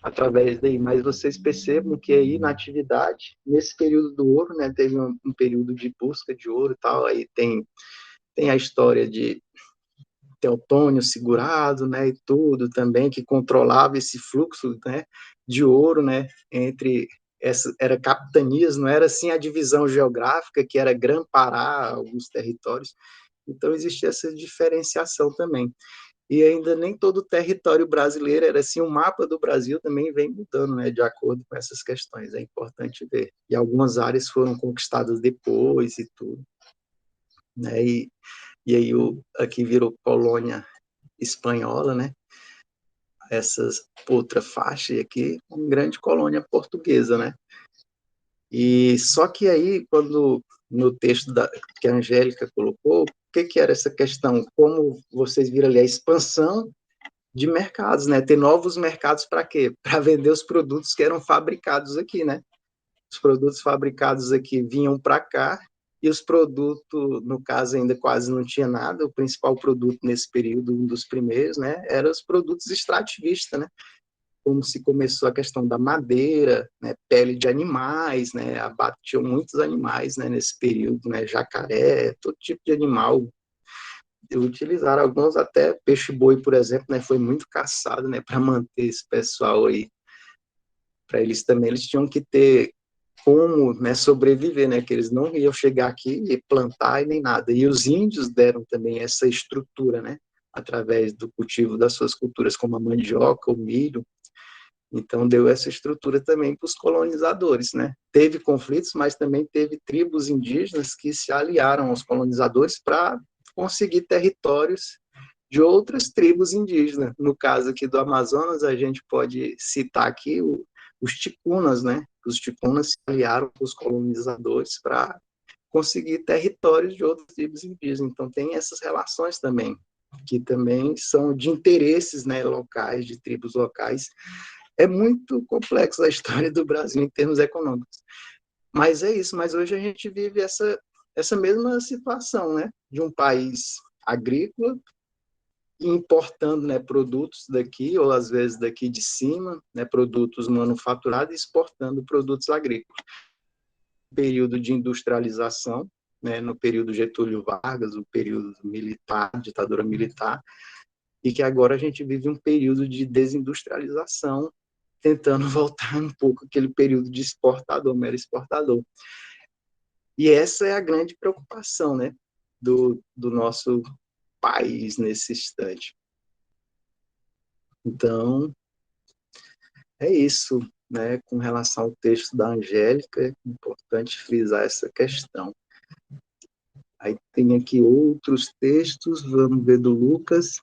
através daí. Mas vocês percebam que aí na atividade, nesse período do ouro, né, teve um período de busca de ouro e tal, aí tem a história de Teotônio Segurado, né, e tudo também, que controlava esse fluxo, né, de ouro, né, entre era capitanias, não era assim a divisão geográfica, que era Grã-Pará, alguns territórios. Então, existia essa diferenciação também. e ainda nem todo o território brasileiro era assim, o mapa do Brasil também vem mudando, né, de acordo com essas questões, é importante ver. E algumas áreas foram conquistadas depois e tudo, né, e aí aqui virou colônia espanhola, né, essas outra faixa aqui, uma grande colônia portuguesa, né. E só que aí, quando no texto que a Angélica colocou, o que era essa questão? Como vocês viram ali, a expansão de mercados, né? Ter novos mercados para quê? Para vender os produtos que eram fabricados aqui, né? Os produtos fabricados aqui vinham para cá e os produtos, no caso, ainda quase não tinha nada. O principal produto nesse período, um dos primeiros, né? Eram os produtos extrativistas, né? Como se começou a questão da madeira, né, pele de animais, né, abatiam muitos animais, né, nesse período, né, jacaré, todo tipo de animal. Utilizaram alguns até peixe-boi, por exemplo, né, foi muito caçado, né, para manter esse pessoal aí. Para eles também, eles tinham que ter como, né, sobreviver, né, que eles não iam chegar aqui e plantar e nem nada. E os índios deram também essa estrutura, né, através do cultivo das suas culturas, como a mandioca, o milho. Então, deu essa estrutura também para os colonizadores, né? Teve conflitos, mas também teve tribos indígenas que se aliaram aos colonizadores para conseguir territórios de outras tribos indígenas. No caso aqui do Amazonas, a gente pode citar aqui os ticunas, né? Os ticunas se aliaram com os colonizadores para conseguir territórios de outras tribos indígenas. Então, tem essas relações também, que também são de interesses, né, locais, de tribos locais. É muito complexa a história do Brasil em termos econômicos. Mas é isso, mas hoje a gente vive essa mesma situação, né? De um país agrícola importando, né, produtos daqui, ou às vezes daqui de cima, né, produtos manufaturados, e exportando produtos agrícolas. Período de industrialização, né, no período Getúlio Vargas, o período militar, ditadura militar, e que agora a gente vive um período de desindustrialização, tentando voltar um pouco aquele período de exportador, mero exportador. E essa é a grande preocupação, né, do nosso país nesse instante. Então, é isso, né, com relação ao texto da Angélica, é importante frisar essa questão. Aí tem aqui outros textos, vamos ver do Lucas.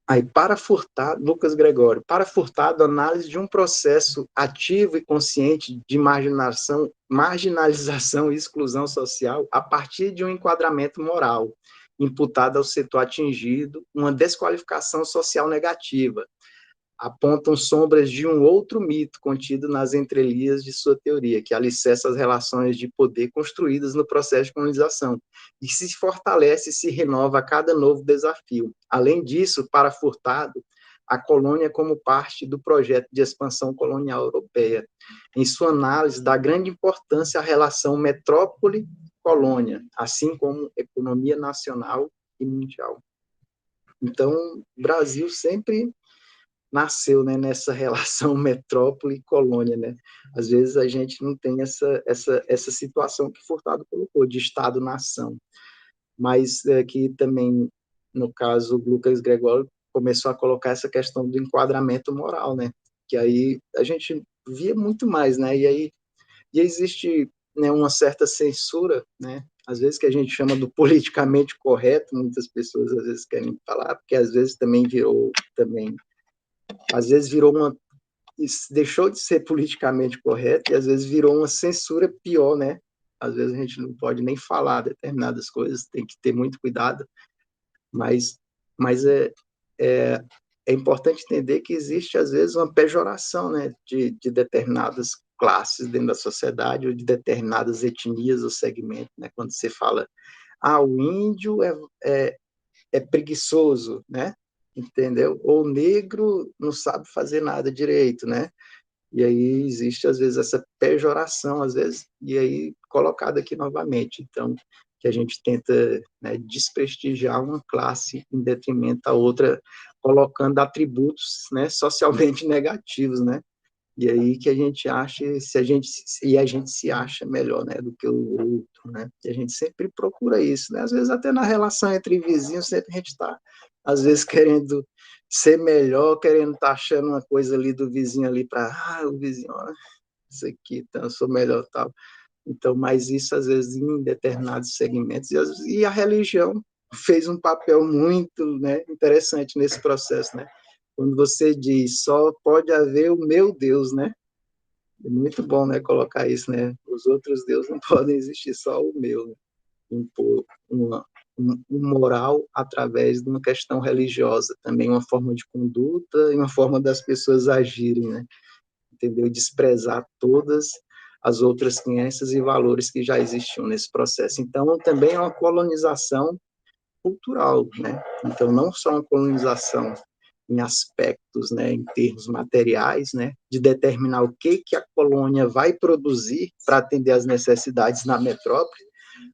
Aí, para Furtado, Lucas Gregório, para Furtado, análise de um processo ativo e consciente de marginalização e exclusão social a partir de um enquadramento moral, imputado ao setor atingido, uma desqualificação social negativa, apontam sombras de um outro mito contido nas entrelinhas de sua teoria, que alicerça as relações de poder construídas no processo de colonização, e se fortalece e se renova a cada novo desafio. Além disso, para Furtado, a colônia como parte do projeto de expansão colonial europeia, em sua análise dá grande importância à relação metrópole-colônia, assim como economia nacional e mundial. Então, o Brasil sempre nasceu, né, nessa relação metrópole e colônia, né? Às vezes a gente não tem essa situação que Furtado colocou, de Estado-nação. Mas que também, no caso, o Lucas Gregório começou a colocar essa questão do enquadramento moral, né? Que aí a gente via muito mais, né? E existe, né, uma certa censura, né? Às vezes que a gente chama do politicamente correto, muitas pessoas às vezes querem falar, porque às vezes também virou também às vezes virou uma deixou de ser politicamente correto e às vezes virou uma censura pior, né? Às vezes a gente não pode nem falar determinadas coisas, tem que ter muito cuidado, mas, mas é importante entender que existe às vezes uma pejoração, né, de determinadas classes dentro da sociedade ou de determinadas etnias ou segmentos, né? Quando você fala, o índio é preguiçoso, né? Entendeu? Ou o negro não sabe fazer nada direito, né? E aí existe, às vezes, essa pejoração, às vezes, e aí colocada aqui novamente. Então, que a gente tenta, né, desprestigiar uma classe em detrimento da outra, colocando atributos, né, socialmente negativos, né? E aí que a gente acha, a gente se acha melhor, né, do que o outro, né? E a gente sempre procura isso, né? Às vezes até na relação entre vizinhos, sempre a gente está, às vezes, querendo ser melhor, querendo estar achando uma coisa ali do vizinho ali para, o vizinho, ó, isso aqui, então eu sou melhor, tal. Então, mas isso às vezes em determinados segmentos, e a religião fez um papel muito, né, interessante nesse processo, né? Quando você diz só pode haver o meu Deus, né? É muito bom, né, colocar isso, né? Os outros deuses não podem existir, só o meu, né? Impor um moral através de uma questão religiosa, também uma forma de conduta e uma forma das pessoas agirem, né? Entendeu? Desprezar todas as outras crenças e valores que já existiam nesse processo. Então, também é uma colonização cultural, né? Então, não só uma colonização em aspectos, né, em termos materiais, né, de determinar o que a colônia vai produzir para atender às necessidades na metrópole,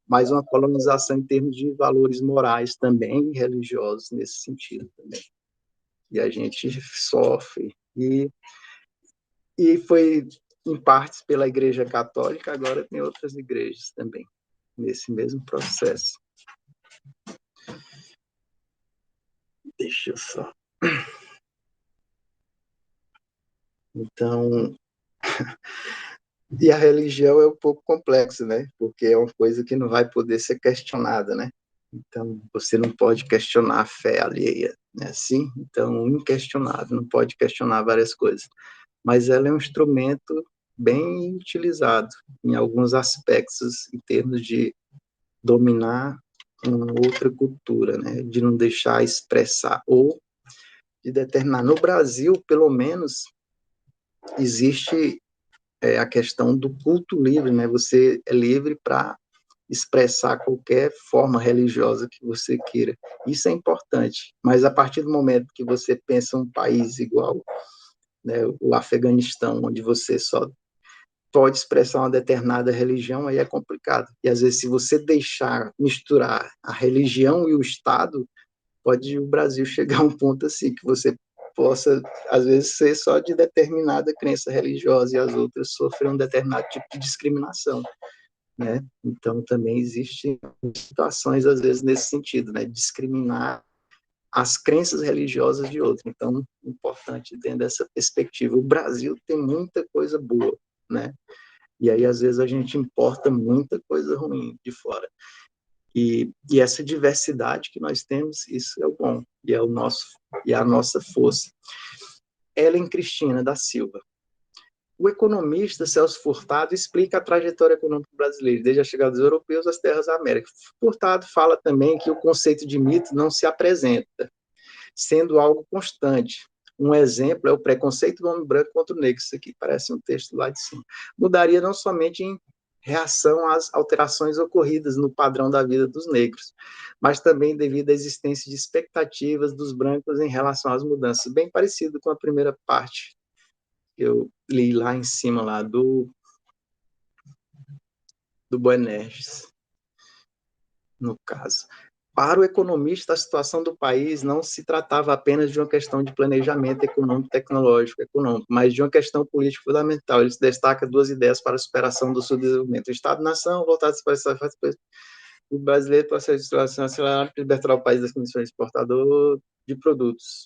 mas uma colonização em termos de valores morais também, religiosos nesse sentido também. E a gente sofre. E foi, em partes, pela Igreja Católica, agora tem outras igrejas também, nesse mesmo processo. Deixa eu só. Então, e a religião é um pouco complexo, né? Porque é uma coisa que não vai poder ser questionada, né? Então, você não pode questionar a fé alheia, né? Assim, então, inquestionável, não pode questionar várias coisas. Mas ela é um instrumento bem utilizado em alguns aspectos, em termos de dominar uma outra cultura, né? De não deixar expressar, ou de determinar. No Brasil, pelo menos, existe a questão do culto livre, né? Você é livre para expressar qualquer forma religiosa que você queira. Isso é importante, mas a partir do momento que você pensa um país igual, né, o Afeganistão, onde você só pode expressar uma determinada religião, aí é complicado. E às vezes, se você deixar misturar a religião e o Estado, pode o Brasil chegar a um ponto assim, que você possa, às vezes, ser só de determinada crença religiosa e as outras sofrem um determinado tipo de discriminação, né? Então, também existem situações, às vezes, nesse sentido, né? Discriminar as crenças religiosas de outros. Então, importante dentro dessa perspectiva. O Brasil tem muita coisa boa, né? E aí, às vezes, a gente importa muita coisa ruim de fora. E essa diversidade que nós temos, isso é o bom, e é o nosso, e é a nossa força. Ellen Cristina da Silva. O economista Celso Furtado explica a trajetória econômica brasileira, desde a chegada dos europeus às terras da América. Furtado fala também que o conceito de mito não se apresenta, sendo algo constante. Um exemplo é o preconceito do homem branco contra o negro. Isso aqui parece um texto lá de cima. Mudaria não somente em reação às alterações ocorridas no padrão da vida dos negros, mas também devido à existência de expectativas dos brancos em relação às mudanças, bem parecido com a primeira parte que eu li lá em cima, lá do Boanerges, no caso. Para o economista, a situação do país não se tratava apenas de uma questão de planejamento econômico, tecnológico, econômico, mas de uma questão política fundamental. Ele se destaca duas ideias para a superação do subdesenvolvimento. O Estado-nação, voltado para o brasileiro, para a situação acelerada, libertar o país das condições de exportador de produtos.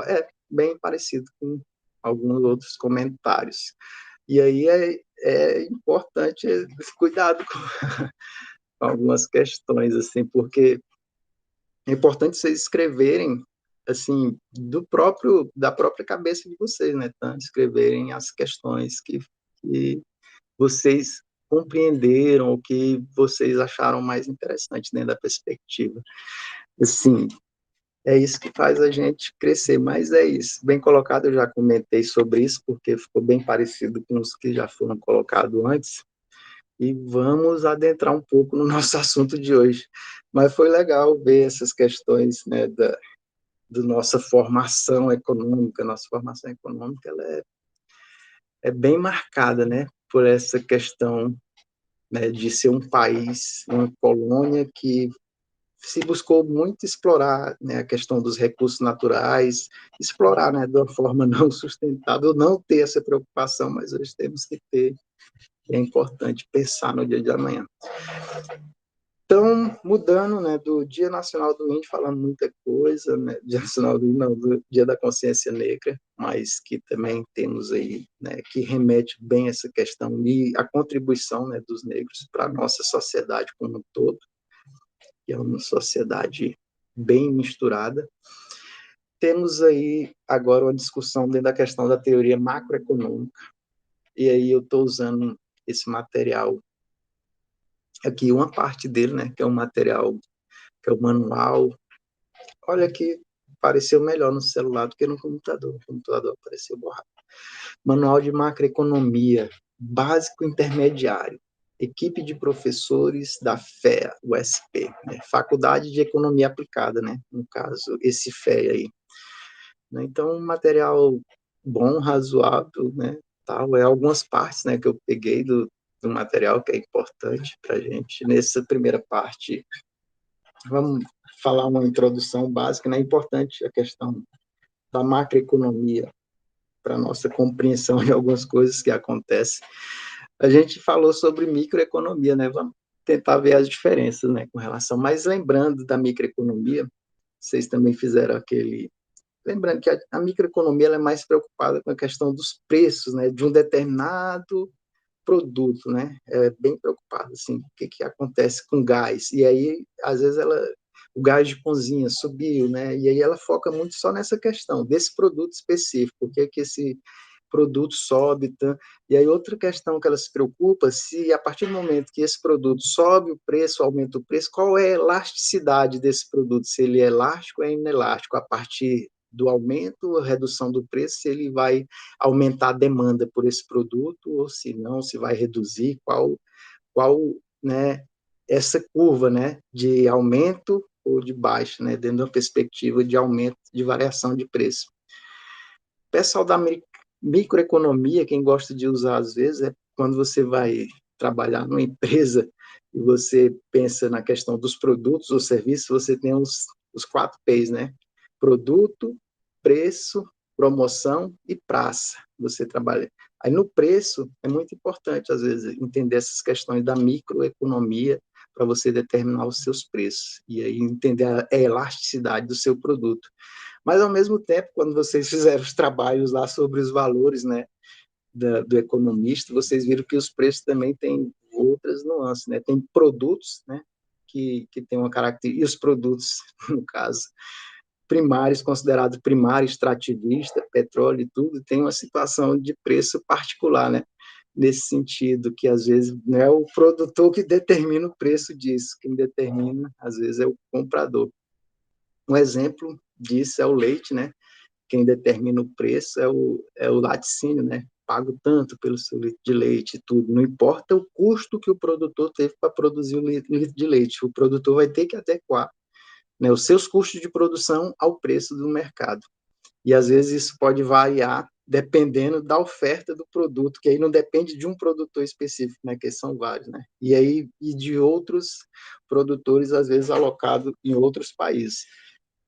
É bem parecido com alguns outros comentários. E aí é importante cuidado com algumas questões, assim, porque é importante vocês escreverem, assim, da própria cabeça de vocês, né? Tá? Escreverem as questões que vocês compreenderam, o que vocês acharam mais interessante dentro da perspectiva. Assim, é isso que faz a gente crescer, mas é isso. Bem colocado, eu já comentei sobre isso, porque ficou bem parecido com os que já foram colocados antes, e vamos adentrar um pouco no nosso assunto de hoje. Mas foi legal ver essas questões, né, da nossa formação econômica. Nossa formação econômica ela é bem marcada, né, por essa questão, né, de ser um país, uma colônia que se buscou muito explorar, né, a questão dos recursos naturais, explorar, né, de uma forma não sustentável, não ter essa preocupação, mas hoje temos que ter, é importante pensar no dia de amanhã. Então, mudando, né, do Dia Nacional do Índio, falando muita coisa, né, Dia Nacional do Índio, não, do Dia da Consciência Negra, mas que também temos aí, né, que remete bem a essa questão e a contribuição, né, dos negros para a nossa sociedade como um todo, que é uma sociedade bem misturada. Temos aí agora uma discussão dentro da questão da teoria macroeconômica, e aí eu estou usando esse material aqui, uma parte dele, né, que é um material, que é o manual. Olha que pareceu melhor no celular do que no computador. O computador apareceu borrado. Manual de Macroeconomia, básico intermediário. Equipe de professores da FEA, USP, né? Faculdade de Economia Aplicada, né? No caso, esse FEA aí. Então, um material bom, razoável, né? Tal, é algumas partes, né, que eu peguei do material que é importante para a gente. Nessa primeira parte, vamos falar uma introdução básica, né? É importante a questão da macroeconomia para nossa compreensão de algumas coisas que acontecem. A gente falou sobre microeconomia, né? Vamos tentar ver as diferenças, né, com relação. Mas lembrando da microeconomia, vocês também fizeram aquele. Lembrando que a microeconomia ela é mais preocupada com a questão dos preços, né, de um determinado produto, né? É bem preocupada, assim, o que que acontece com gás. E aí, às vezes, o gás de cozinha subiu, né? E aí ela foca muito só nessa questão, desse produto específico, o que que esse produto sobe, tá? E aí outra questão que ela se preocupa, se a partir do momento que esse produto sobe o preço, aumenta o preço, qual é a elasticidade desse produto, se ele é elástico ou é inelástico, a partir do aumento ou redução do preço, se ele vai aumentar a demanda por esse produto ou se não, se vai reduzir, qual, né, essa curva, né, de aumento ou de baixa, né, dentro da perspectiva de aumento, de variação de preço. O pessoal da microeconomia, quem gosta de usar às vezes, é quando você vai trabalhar numa empresa e você pensa na questão dos produtos ou serviços, você tem os 4 P's, né? Produto, preço, promoção e praça. Você trabalha. Aí no preço é muito importante, às vezes, entender essas questões da microeconomia para você determinar os seus preços e aí entender a elasticidade do seu produto. Mas, ao mesmo tempo, quando vocês fizeram os trabalhos lá sobre os valores, né, do economista, vocês viram que os preços também têm outras nuances, né? Tem produtos, né, que têm uma característica, e os produtos, no caso, primários, considerados primário, extrativista, petróleo e tudo, tem uma situação de preço particular, né? Nesse sentido, que às vezes não é o produtor que determina o preço disso, quem determina, às vezes, é o comprador. Um exemplo disso é o leite, né? Quem determina o preço é o laticínio, né? Pago tanto pelo seu litro de leite e tudo. Não importa o custo que o produtor teve para produzir o litro de leite, o produtor vai ter que adequar, né, os seus custos de produção ao preço do mercado. E às vezes isso pode variar dependendo da oferta do produto, que aí não depende de um produtor específico, né, que são vários, né? E aí e de outros produtores às vezes alocados em outros países.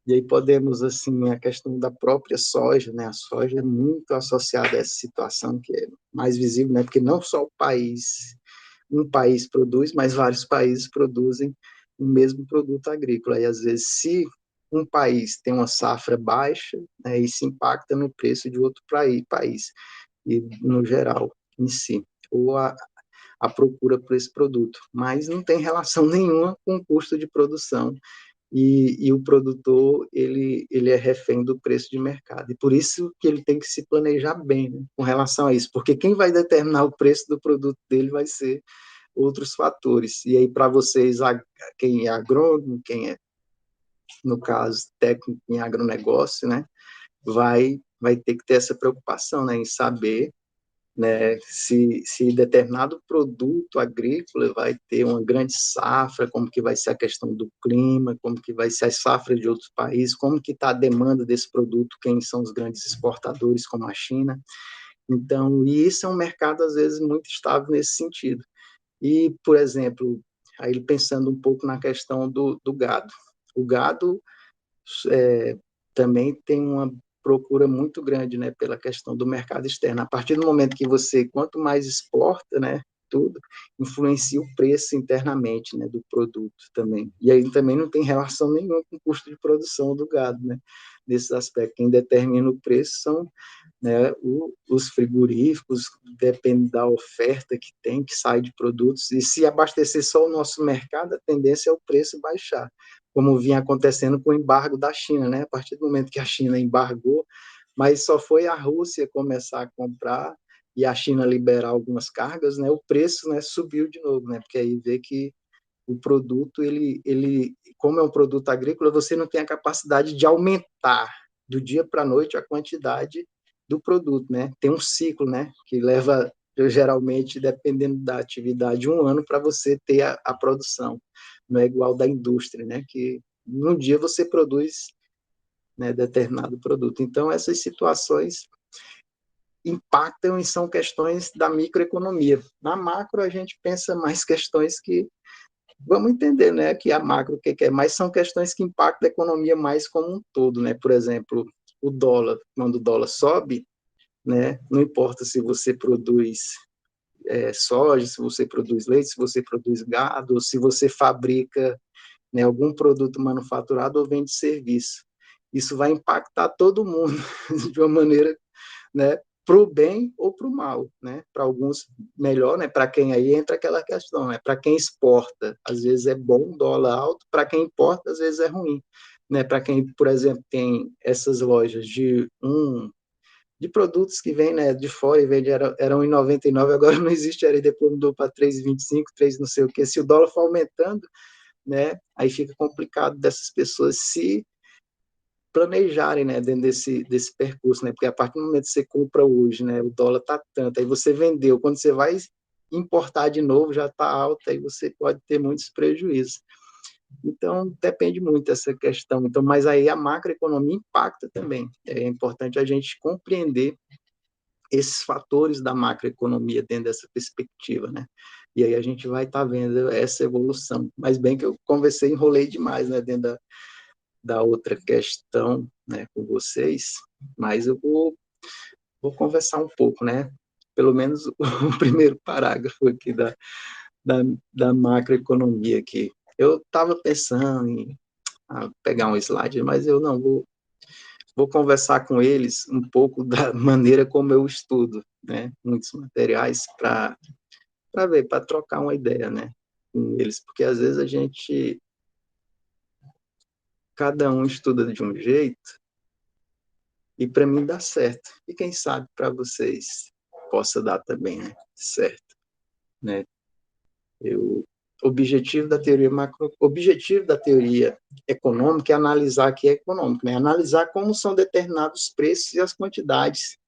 E aí podemos, assim, a questão da própria soja, né? A soja é muito associada a essa situação que é mais visível, né? Porque não só um país produz, mas vários países produzem o mesmo produto agrícola. E às vezes, se um país tem uma safra baixa, né, isso impacta no preço de outro país e no geral em si, ou a procura por esse produto. Mas não tem relação nenhuma com o custo de produção e o produtor ele é refém do preço de mercado. E por isso que ele tem que se planejar bem, né, com relação a isso, porque quem vai determinar o preço do produto dele vai ser outros fatores. E aí, para vocês, quem é agrônomo, quem é, no caso, técnico em agronegócio, né, vai ter que ter essa preocupação, né, em saber, né, se determinado produto agrícola vai ter uma grande safra, como que vai ser a questão do clima, como que vai ser a safra de outros países, como que está a demanda desse produto, quem são os grandes exportadores, como a China. Então, e isso é um mercado, às vezes, muito estável nesse sentido. E, por exemplo, aí pensando um pouco na questão do gado, O gado também tem uma procura muito grande, né, pela questão do mercado externo. A partir do momento que você, quanto mais exporta, né, tudo, influencia o preço internamente, né, do produto também. E aí também não tem relação nenhuma com o custo de produção do gado, né, nesse aspecto. Quem determina o preço são, né, os frigoríficos, depende da oferta que tem, que sai de produtos, e se abastecer só o nosso mercado, a tendência é o preço baixar, como vinha acontecendo com o embargo da China, né? A partir do momento que a China embargou, mas só foi a Rússia começar a comprar e a China liberar algumas cargas, né? O preço, né, subiu de novo, né? Porque aí vê que o produto, como é um produto agrícola, você não tem a capacidade de aumentar do dia para a noite a quantidade do produto, né? Tem um ciclo, né? Que leva, geralmente, dependendo da atividade, 1 ano para você ter a produção. Não é igual da indústria, né? Que num dia você produz, né, determinado produto. Então, essas situações impactam e são questões da microeconomia. Na macro, a gente pensa mais questões que vamos entender, né, que a macro, o que é, mas são questões que impactam a economia mais como um todo, né? Por exemplo, o dólar, quando o dólar sobe, né, não importa se você produz soja, se você produz leite, se você produz gado, ou se você fabrica, né, algum produto manufaturado ou vende serviço. Isso vai impactar todo mundo de uma maneira, né, para o bem ou para o mal, né? Para alguns melhor, né? Para quem aí entra aquela questão, né? Para quem exporta, às vezes é bom dólar alto, para quem importa, às vezes é ruim, né? Para quem, por exemplo, tem essas lojas de produtos que vêm, né, de fora e vende eram em 99, agora não existe, era depois mudou para 3,25, 3 não sei o que. Se o dólar for aumentando, né, aí fica complicado dessas pessoas se planejarem, né, dentro desse percurso, né, porque a partir do momento que você compra hoje, né, o dólar está tanto, aí você vendeu, quando você vai importar de novo já está alta, aí você pode ter muitos prejuízos. Então, depende muito dessa questão. Então, mas aí a macroeconomia impacta também. É importante a gente compreender esses fatores da macroeconomia dentro dessa perspectiva, né? E aí a gente vai estar vendo essa evolução. Mas bem que eu conversei, enrolei demais, né, dentro da outra questão, né, com vocês, mas eu vou conversar um pouco, né? Pelo menos o primeiro parágrafo aqui da, da macroeconomia aqui. Eu estava pensando em pegar um slide, mas eu não vou conversar com eles um pouco da maneira como eu estudo, né? Muitos materiais para ver, para trocar uma ideia, né? Com eles, porque às vezes cada um estuda de um jeito e para mim dá certo. E quem sabe para vocês possa dar também, né? Certo, né? Objetivo da teoria econômica é analisar que é econômico, né? Analisar como são determinados os preços e as quantidades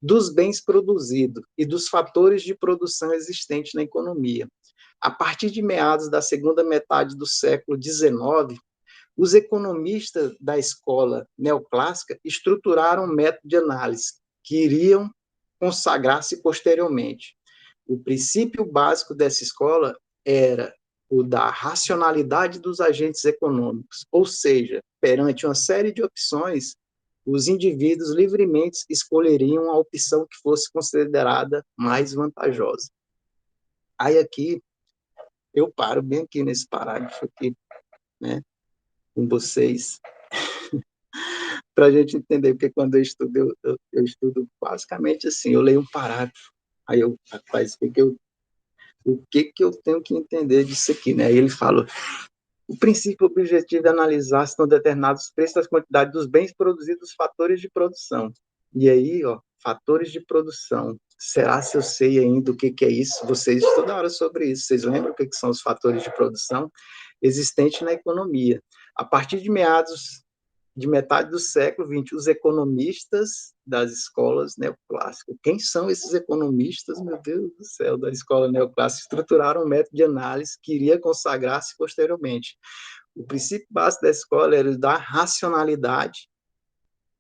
dos bens produzidos e dos fatores de produção existentes na economia. A partir de meados da segunda metade do século XIX, os economistas da escola neoclássica estruturaram um método de análise que iriam consagrar-se posteriormente. O princípio básico dessa escola era o da racionalidade dos agentes econômicos, ou seja, perante uma série de opções, os indivíduos livremente escolheriam a opção que fosse considerada mais vantajosa. Aí aqui, eu paro bem aqui nesse parágrafo aqui, né, com vocês, para a gente entender, porque quando eu estudo basicamente assim, eu leio um parágrafo, aí eu, rapaz, o que eu tenho que entender disso aqui, né? Aí ele fala, o princípio objetivo é analisar se estão determinados os preços das quantidades dos bens produzidos, fatores de produção. E aí, ó, fatores de produção. Será se eu sei ainda o que é isso? Vocês estudaram sobre isso. Vocês lembram o que são os fatores de produção existentes na economia? A partir de meados de metade do século XX, os economistas das escolas neoclássicas. Quem são esses economistas, meu Deus do céu, da escola neoclássica? Estruturaram um método de análise que iria consagrar-se posteriormente. O princípio básico da escola era da racionalidade,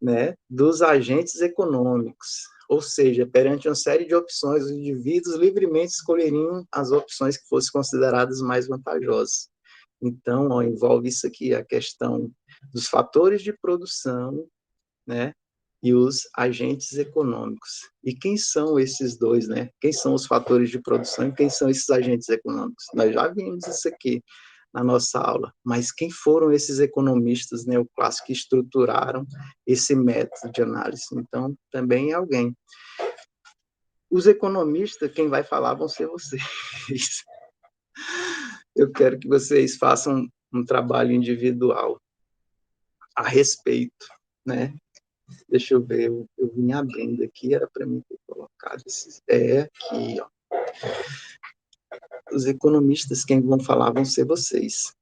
né, dos agentes econômicos, ou seja, perante uma série de opções, os indivíduos livremente escolheriam as opções que fossem consideradas mais vantajosas. Então, ó, envolve isso aqui, a questão dos fatores de produção, né, e os agentes econômicos. E quem são esses dois, né? Quem são os fatores de produção e quem são esses agentes econômicos? Nós já vimos isso aqui na nossa aula, mas quem foram esses economistas neoclássicos que estruturaram esse método de análise? Então, também é alguém. Os economistas, quem vai falar vão ser vocês. Eu quero que vocês façam um trabalho individual a respeito, né? Deixa eu ver, eu vim abrindo aqui, era para mim ter colocado esses. É aqui, ó. Os economistas, quem vão falar vão ser vocês,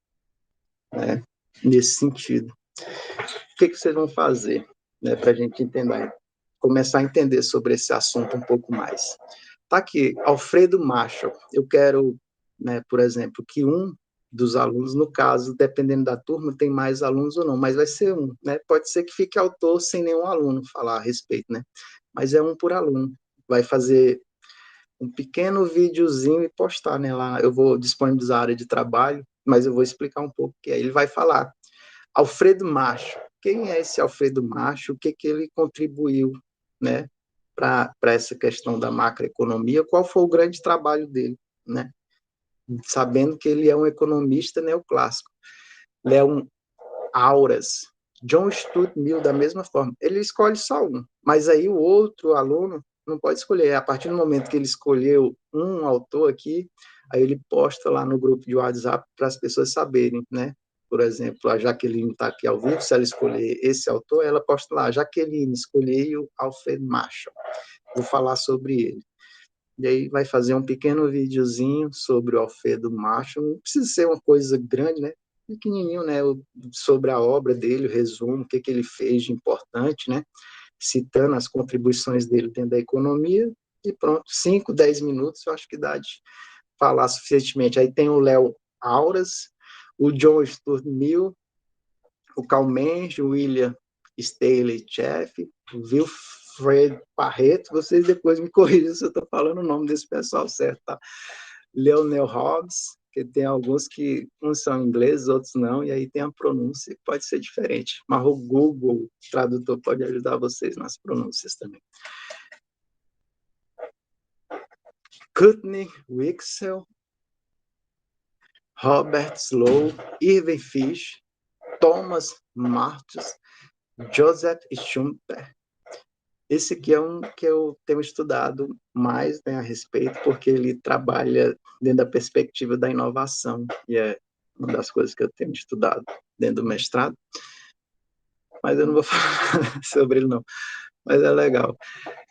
né? Nesse sentido. O que vocês vão fazer, né, para a gente entender, começar a entender sobre esse assunto um pouco mais? Tá aqui, Alfredo Marshall. Eu quero, né, por exemplo, que um dos alunos, no caso, dependendo da turma, tem mais alunos ou não, mas vai ser um, né? Pode ser que fique autor sem nenhum aluno falar a respeito, né? Mas é um por aluno. Vai fazer um pequeno videozinho e postar, né, lá. Eu vou disponibilizar a área de trabalho, mas eu vou explicar um pouco que aí ele vai falar. Alfredo Macho. Quem é esse Alfredo Macho? O que ele contribuiu, né, para essa questão da macroeconomia? Qual foi o grande trabalho dele, né? Sabendo que ele é um economista neoclássico. Léon Auras, John Stuart Mill, da mesma forma. Ele escolhe só um, mas aí o outro aluno não pode escolher. A partir do momento que ele escolheu um autor aqui, aí ele posta lá no grupo de WhatsApp para as pessoas saberem, né? Por exemplo, a Jaqueline está aqui ao vivo, se ela escolher esse autor, ela posta lá, Jaqueline, escolhi o Alfred Marshall, vou falar sobre ele. E aí vai fazer um pequeno videozinho sobre o Alfredo Marshall, não precisa ser uma coisa grande, né? Pequenininho, né? Sobre a obra dele, o resumo, o que ele fez de importante, né? Citando as contribuições dele dentro da economia, e pronto, 5, 10 minutos, eu acho que dá de falar suficientemente. Aí tem o Léo Auras, o John Stuart Mill, o Carl Mensch, o William Staley Chef, o Wilfred Barreto, vocês depois me corrijam se eu estou falando o nome desse pessoal certo, tá? Leonel Hobbes, que tem alguns que uns são ingleses, outros não, e aí tem a pronúncia que pode ser diferente. Mas o Google Tradutor pode ajudar vocês nas pronúncias também. Courtney Wixel, Robert Slow, Irving Fish, Thomas Malthus, Joseph Schumpeter. Esse aqui é um que eu tenho estudado mais, né, a respeito, porque ele trabalha dentro da perspectiva da inovação, e é uma das coisas que eu tenho estudado dentro do mestrado, mas eu não vou falar sobre ele não, mas é legal.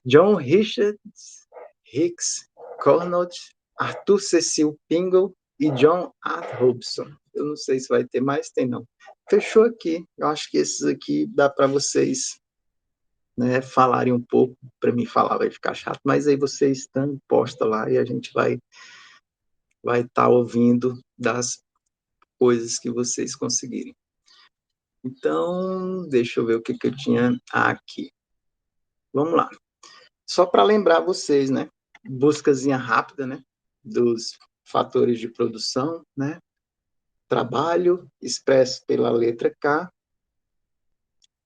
John Richards, Hicks, Cornott, Arthur Cecil Pingle e John Art Robson. Eu não sei se vai ter mais, tem não. Fechou aqui. Eu acho que esses aqui dá para vocês, né, falarem um pouco. Para mim falar vai ficar chato, mas aí vocês estão posta lá e a gente vai estar ouvindo das coisas que vocês conseguirem. Então, deixa eu ver o que eu tinha aqui. Vamos lá. Só para lembrar vocês, né? Buscazinha rápida, né? Dos fatores de produção, né? Trabalho, expresso pela letra K.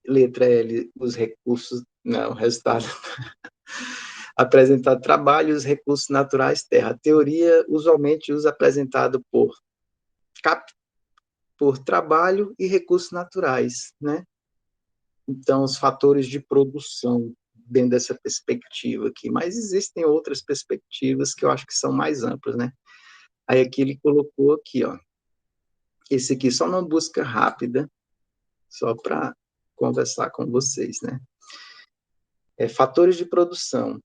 Letra L, os recursos, não, o resultado. Apresentar trabalho e os recursos naturais terra. A teoria usualmente usa apresentado por trabalho e recursos naturais, né? Então, os fatores de produção dentro dessa perspectiva aqui, mas existem outras perspectivas que eu acho que são mais amplas, né? Aí aqui ele colocou aqui, ó, esse aqui só uma busca rápida, só para conversar com vocês, né? Fatores de produção.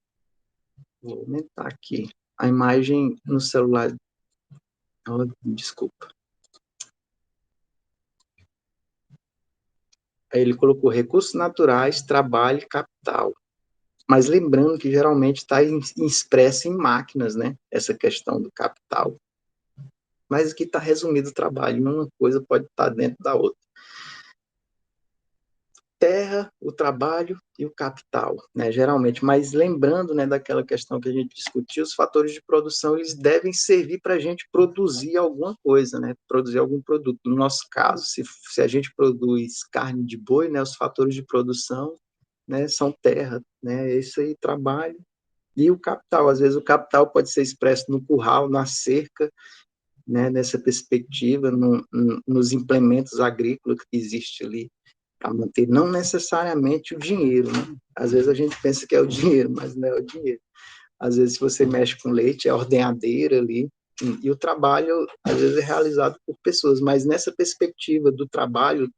Vou aumentar aqui a imagem no celular. Oh, desculpa. Aí ele colocou recursos naturais, trabalho e capital. Mas lembrando que geralmente está expressa em máquinas, né? Essa questão do capital. Mas aqui está resumido o trabalho, uma coisa pode estar dentro da outra. terra, o trabalho e o capital, né, geralmente. Mas lembrando, né, daquela questão que a gente discutiu, os fatores de produção, eles devem servir para a gente produzir alguma coisa, né, produzir algum produto. No nosso caso, se a gente produz carne de boi, né, os fatores de produção, né, são terra, né, isso aí, trabalho e o capital. Às vezes o capital pode ser expresso no curral, na cerca, né, nessa perspectiva, nos implementos agrícolas que existe ali para manter, não necessariamente o dinheiro, né? Às vezes a gente pensa que é o dinheiro, mas não é o dinheiro. Às vezes, se você mexe com leite, é a ordenhadeira ali, e o trabalho, às vezes, é realizado por pessoas, mas nessa perspectiva do trabalho,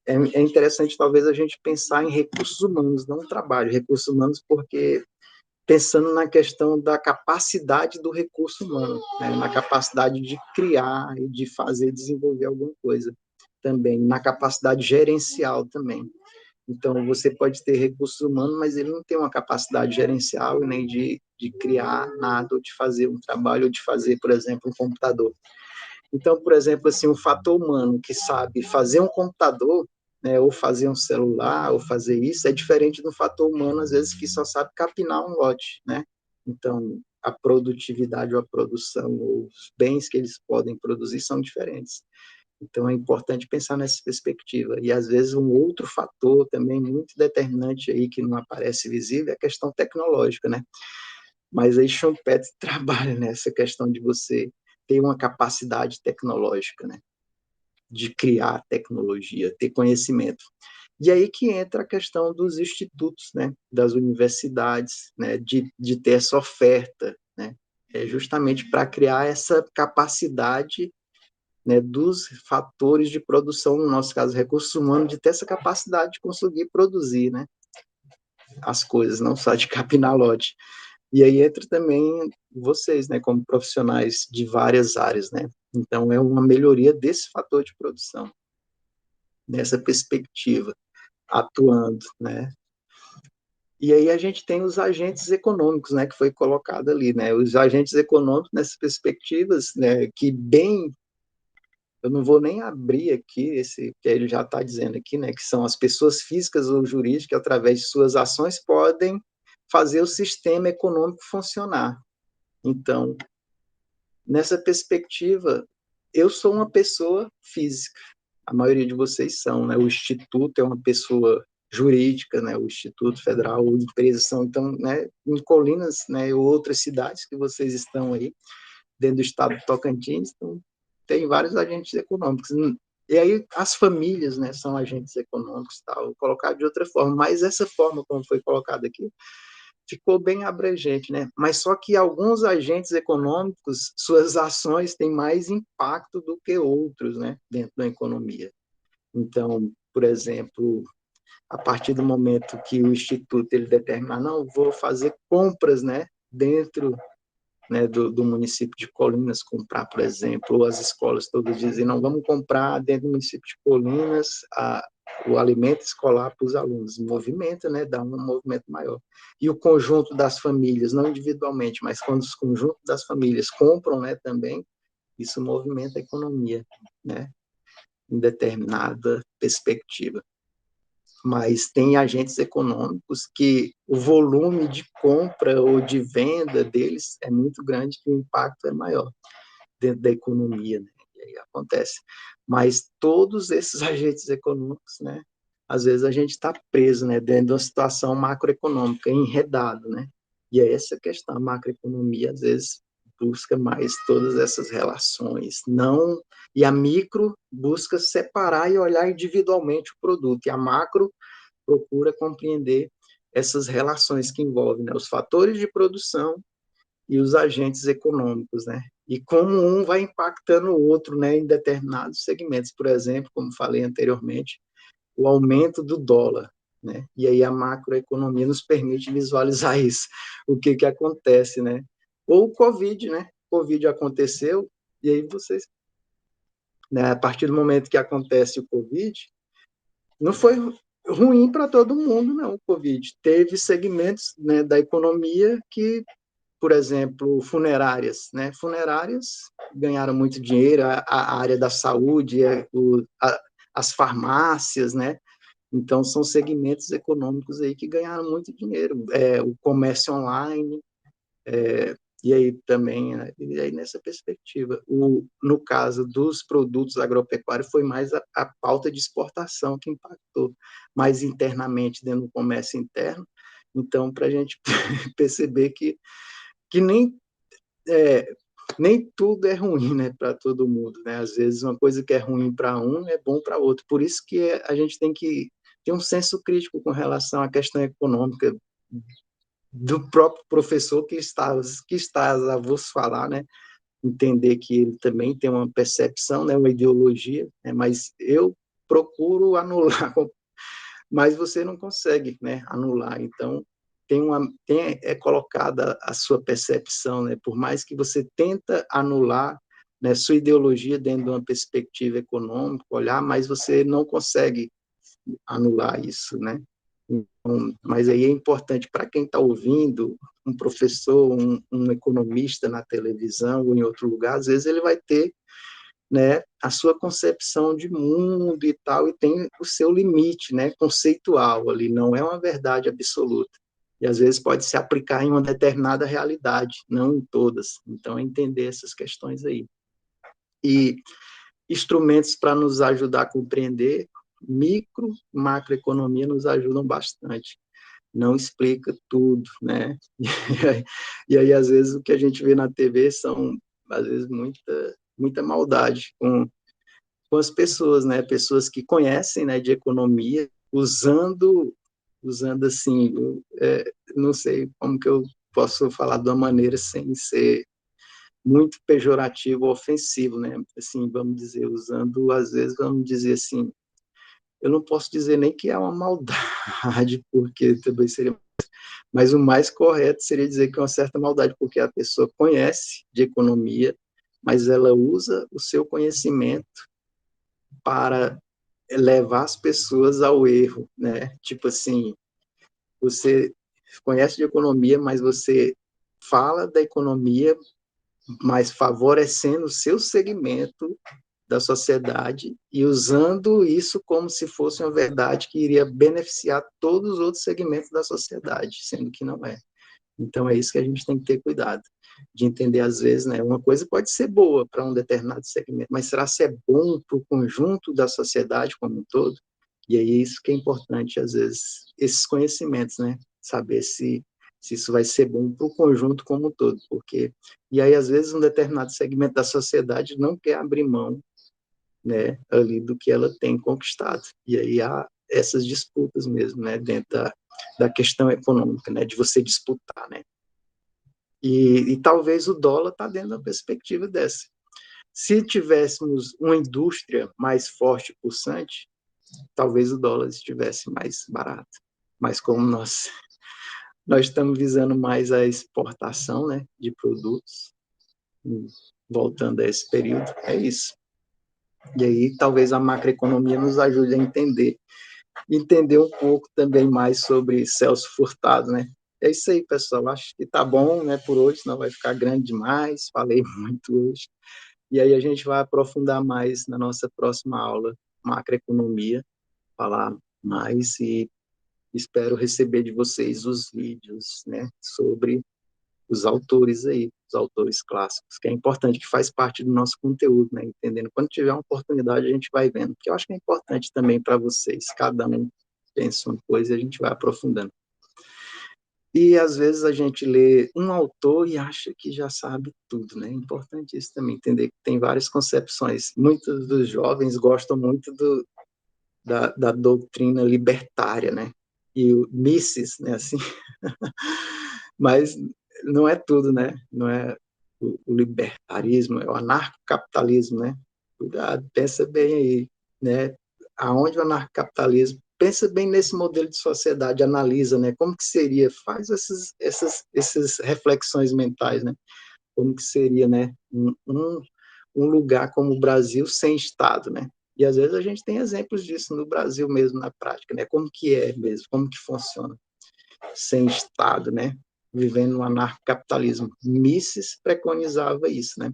é interessante, talvez, a gente pensar em recursos humanos, não trabalho, recursos humanos, porque pensando na questão da capacidade do recurso humano, né? Na capacidade de criar e de fazer, desenvolver alguma coisa também, na capacidade gerencial também. Então, você pode ter recursos humanos, mas ele não tem uma capacidade gerencial nem de criar nada, ou de fazer um trabalho, ou de fazer, por exemplo, um computador. Então, por exemplo, assim, um fator humano que sabe fazer um computador, né, ou fazer um celular, ou fazer isso, é diferente do fator humano, às vezes, que só sabe capinar um lote, né? Então, a produtividade ou a produção, ou os bens que eles podem produzir são diferentes. Então, é importante pensar nessa perspectiva. E, às vezes, um outro fator também muito determinante aí, que não aparece visível, é a questão tecnológica, né? Mas aí Schumpeter trabalha nessa questão de você ter uma capacidade tecnológica, né? De criar tecnologia, ter conhecimento. E aí que entra a questão dos institutos, né? Das universidades, né? De ter essa oferta, né? É justamente para criar essa capacidade, né, dos fatores de produção, no nosso caso, recursos humanos, de ter essa capacidade de conseguir produzir, né, as coisas, não só de capinar lote. E aí entra também vocês, né, como profissionais de várias áreas, né? Então, é uma melhoria desse fator de produção, nessa perspectiva, atuando, né? E aí a gente tem os agentes econômicos, né, que foi colocado ali, né? Os agentes econômicos nessas perspectivas, né, que bem, eu não vou nem abrir aqui esse que ele já está dizendo aqui, né, que são as pessoas físicas ou jurídicas, através de suas ações, podem fazer o sistema econômico funcionar. Então, nessa perspectiva, eu sou uma pessoa física, a maioria de vocês são, né? O Instituto é uma pessoa jurídica, né? O Instituto Federal, empresas são, então, né? Em Colinas, né? Ou outras cidades que vocês estão aí, dentro do estado do Tocantins, então, tem vários agentes econômicos. E aí as famílias, né, são agentes econômicos, tal. Vou colocar de outra forma, mas essa forma como foi colocado aqui ficou bem abrangente, né? Mas só que alguns agentes econômicos, suas ações têm mais impacto do que outros, né, dentro da economia. Então, por exemplo, a partir do momento que o instituto ele determinar, não, vou fazer compras, né, dentro, né, do município de Colinas, comprar, por exemplo, ou as escolas todas dizem, não, vamos comprar dentro do município de Colinas o alimento escolar para os alunos. Movimenta, né, dá um movimento maior. E o conjunto das famílias, não individualmente, mas quando os conjuntos das famílias compram, né, também, isso movimenta a economia, né, em determinada perspectiva. Mas tem agentes econômicos que o volume de compra ou de venda deles é muito grande, que o impacto é maior dentro da economia, né? E aí acontece. Mas todos esses agentes econômicos, né? Às vezes a gente está preso, né? Dentro de uma situação macroeconômica, enredado, né? E é essa questão, a macroeconomia, às vezes, busca mais todas essas relações. Não, e a micro busca separar e olhar individualmente o produto. E a macro procura compreender essas relações que envolvem, né, os fatores de produção e os agentes econômicos, né? E como um vai impactando o outro, né, em determinados segmentos. Por exemplo, como falei anteriormente, o aumento do dólar, né? E aí a macroeconomia nos permite visualizar isso. O que que acontece, né? Ou o Covid, né? O Covid aconteceu e aí vocês, né, a partir do momento que acontece o Covid, não foi ruim para todo mundo, não, o Covid. Teve segmentos, né, da economia que, por exemplo, funerárias, né? Funerárias ganharam muito dinheiro, a área da saúde, as farmácias, né? Então, são segmentos econômicos aí que ganharam muito dinheiro. O comércio online, e aí também, e aí nessa perspectiva, no caso dos produtos agropecuários, foi mais a pauta de exportação que impactou mais internamente dentro do comércio interno. Então, para a gente perceber que nem tudo é ruim, né, para todo mundo, né? Às vezes uma coisa que é ruim para um é bom para outro. Por isso que a gente tem que ter um senso crítico com relação à questão econômica do próprio professor que está a vos falar, né? Entender que ele também tem uma percepção, né, uma ideologia, né? Mas eu procuro anular, mas você não consegue, né, anular. Então é colocada a sua percepção, né? Por mais que você tenta anular, né, sua ideologia dentro de uma perspectiva econômica, olhar, mas você não consegue anular isso, né? Então, mas aí é importante para quem está ouvindo, um professor, um economista na televisão ou em outro lugar, às vezes ele vai ter, né, a sua concepção de mundo e tal, e tem o seu limite, né, conceitual ali, não é uma verdade absoluta. E às vezes pode se aplicar em uma determinada realidade, não em todas. Então, é entender essas questões aí. E instrumentos para nos ajudar a compreender, micro, macroeconomia nos ajudam bastante. Não explica tudo, né? E aí, às vezes, o que a gente vê na TV são, às vezes, muita maldade com as pessoas, né? Pessoas que conhecem, né, de economia, usando assim, não sei como que eu posso falar de uma maneira sem ser muito pejorativo ou ofensivo, né? Assim, vamos dizer, usando, às vezes, vamos dizer assim, eu não posso dizer nem que é uma maldade, porque também seria, mas o mais correto seria dizer que é uma certa maldade, porque a pessoa conhece de economia, mas ela usa o seu conhecimento para levar as pessoas ao erro, né? Tipo assim, você conhece de economia, mas você fala da economia, mas favorecendo o seu segmento da sociedade e usando isso como se fosse uma verdade que iria beneficiar todos os outros segmentos da sociedade, sendo que não é. Então é isso que a gente tem que ter cuidado, de entender às vezes, né, uma coisa pode ser boa para um determinado segmento, mas será se é bom para o conjunto da sociedade como um todo? E aí é isso que é importante, às vezes, esses conhecimentos, né, saber se isso vai ser bom para o conjunto como um todo, porque, e aí às vezes um determinado segmento da sociedade não quer abrir mão, né, ali do que ela tem conquistado. E aí há essas disputas mesmo, né, dentro da questão econômica, né, de você disputar, né. E talvez o dólar está dentro da perspectiva dessa. Se tivéssemos uma indústria mais forte e pulsante, talvez o dólar estivesse mais barato. Mas como nós estamos visando mais a exportação, né, de produtos, voltando a esse período, é isso. E aí talvez a macroeconomia nos ajude a entender um pouco também mais sobre Celso Furtado, né? É isso aí, pessoal. Acho que tá bom, né, por hoje, senão vai ficar grande demais. Falei muito hoje. E aí a gente vai aprofundar mais na nossa próxima aula, macroeconomia, falar mais e espero receber de vocês os vídeos, né, sobre os autores aí, os autores clássicos, que é importante, que faz parte do nosso conteúdo, né, entendendo? Quando tiver uma oportunidade, a gente vai vendo, porque eu acho que é importante também para vocês, cada um pensa uma coisa e a gente vai aprofundando. E, às vezes, a gente lê um autor e acha que já sabe tudo, né? É importante isso também, entender que tem várias concepções. Muitos dos jovens gostam muito da doutrina libertária, né? E o Mises, né, assim, mas não é tudo, né? Não é o libertarismo, é o anarcocapitalismo, né? Cuidado, pensa bem aí, né? Aonde o anarcocapitalismo, pensa bem nesse modelo de sociedade, analisa, né? Como que seria, faz essas reflexões mentais, né? Como que seria, né? Um lugar como o Brasil sem Estado, né? E às vezes a gente tem exemplos disso no Brasil mesmo, na prática, né? Como que é mesmo, como que funciona sem Estado, né? Vivendo no anarcocapitalismo. Mises preconizava isso, né?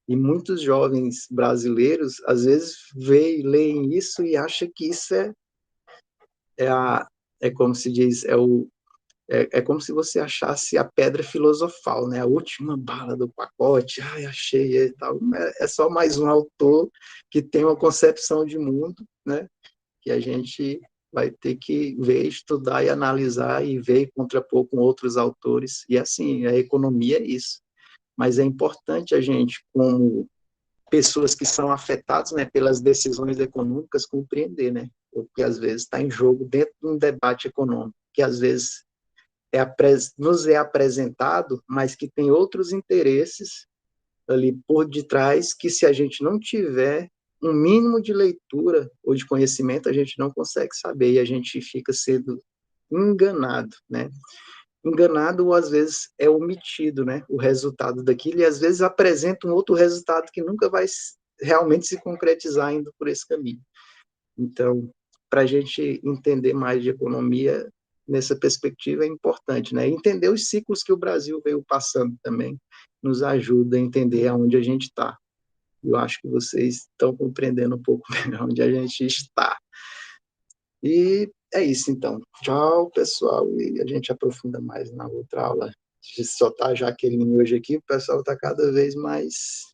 E muitos jovens brasileiros, às vezes, leem isso e acham que isso é como se diz, é como se você achasse a pedra filosofal, né? A última bala do pacote, ai, achei e tal. É só mais um autor que tem uma concepção de mundo, né? Que a gente vai ter que ver, estudar e analisar e ver e contrapor com outros autores. E assim, a economia é isso. Mas é importante a gente, como pessoas que são afetadas, né, pelas decisões econômicas, compreender, né? Porque às vezes está em jogo dentro de um debate econômico, que às vezes nos é apresentado, mas que tem outros interesses ali por detrás, que se a gente não tiver um mínimo de leitura ou de conhecimento, a gente não consegue saber e a gente fica sendo enganado, né? Enganado ou às vezes é omitido, né? O resultado daquilo e às vezes apresenta um outro resultado que nunca vai realmente se concretizar indo por esse caminho. Então, para a gente entender mais de economia nessa perspectiva é importante, né? Entender os ciclos que o Brasil veio passando também nos ajuda a entender aonde a gente está. Eu acho que vocês estão compreendendo um pouco melhor onde a gente está. E é isso, então. Tchau, pessoal. E a gente aprofunda mais na outra aula. Só tá a Jaqueline hoje aqui, o pessoal está cada vez mais,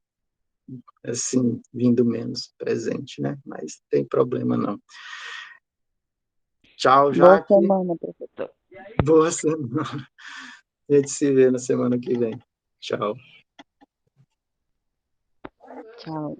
assim, vindo menos presente, né? Mas tem problema não. Tchau, Boa Jaque. semana, professor. Boa semana. A gente se vê na semana que vem. Tchau. Tchau.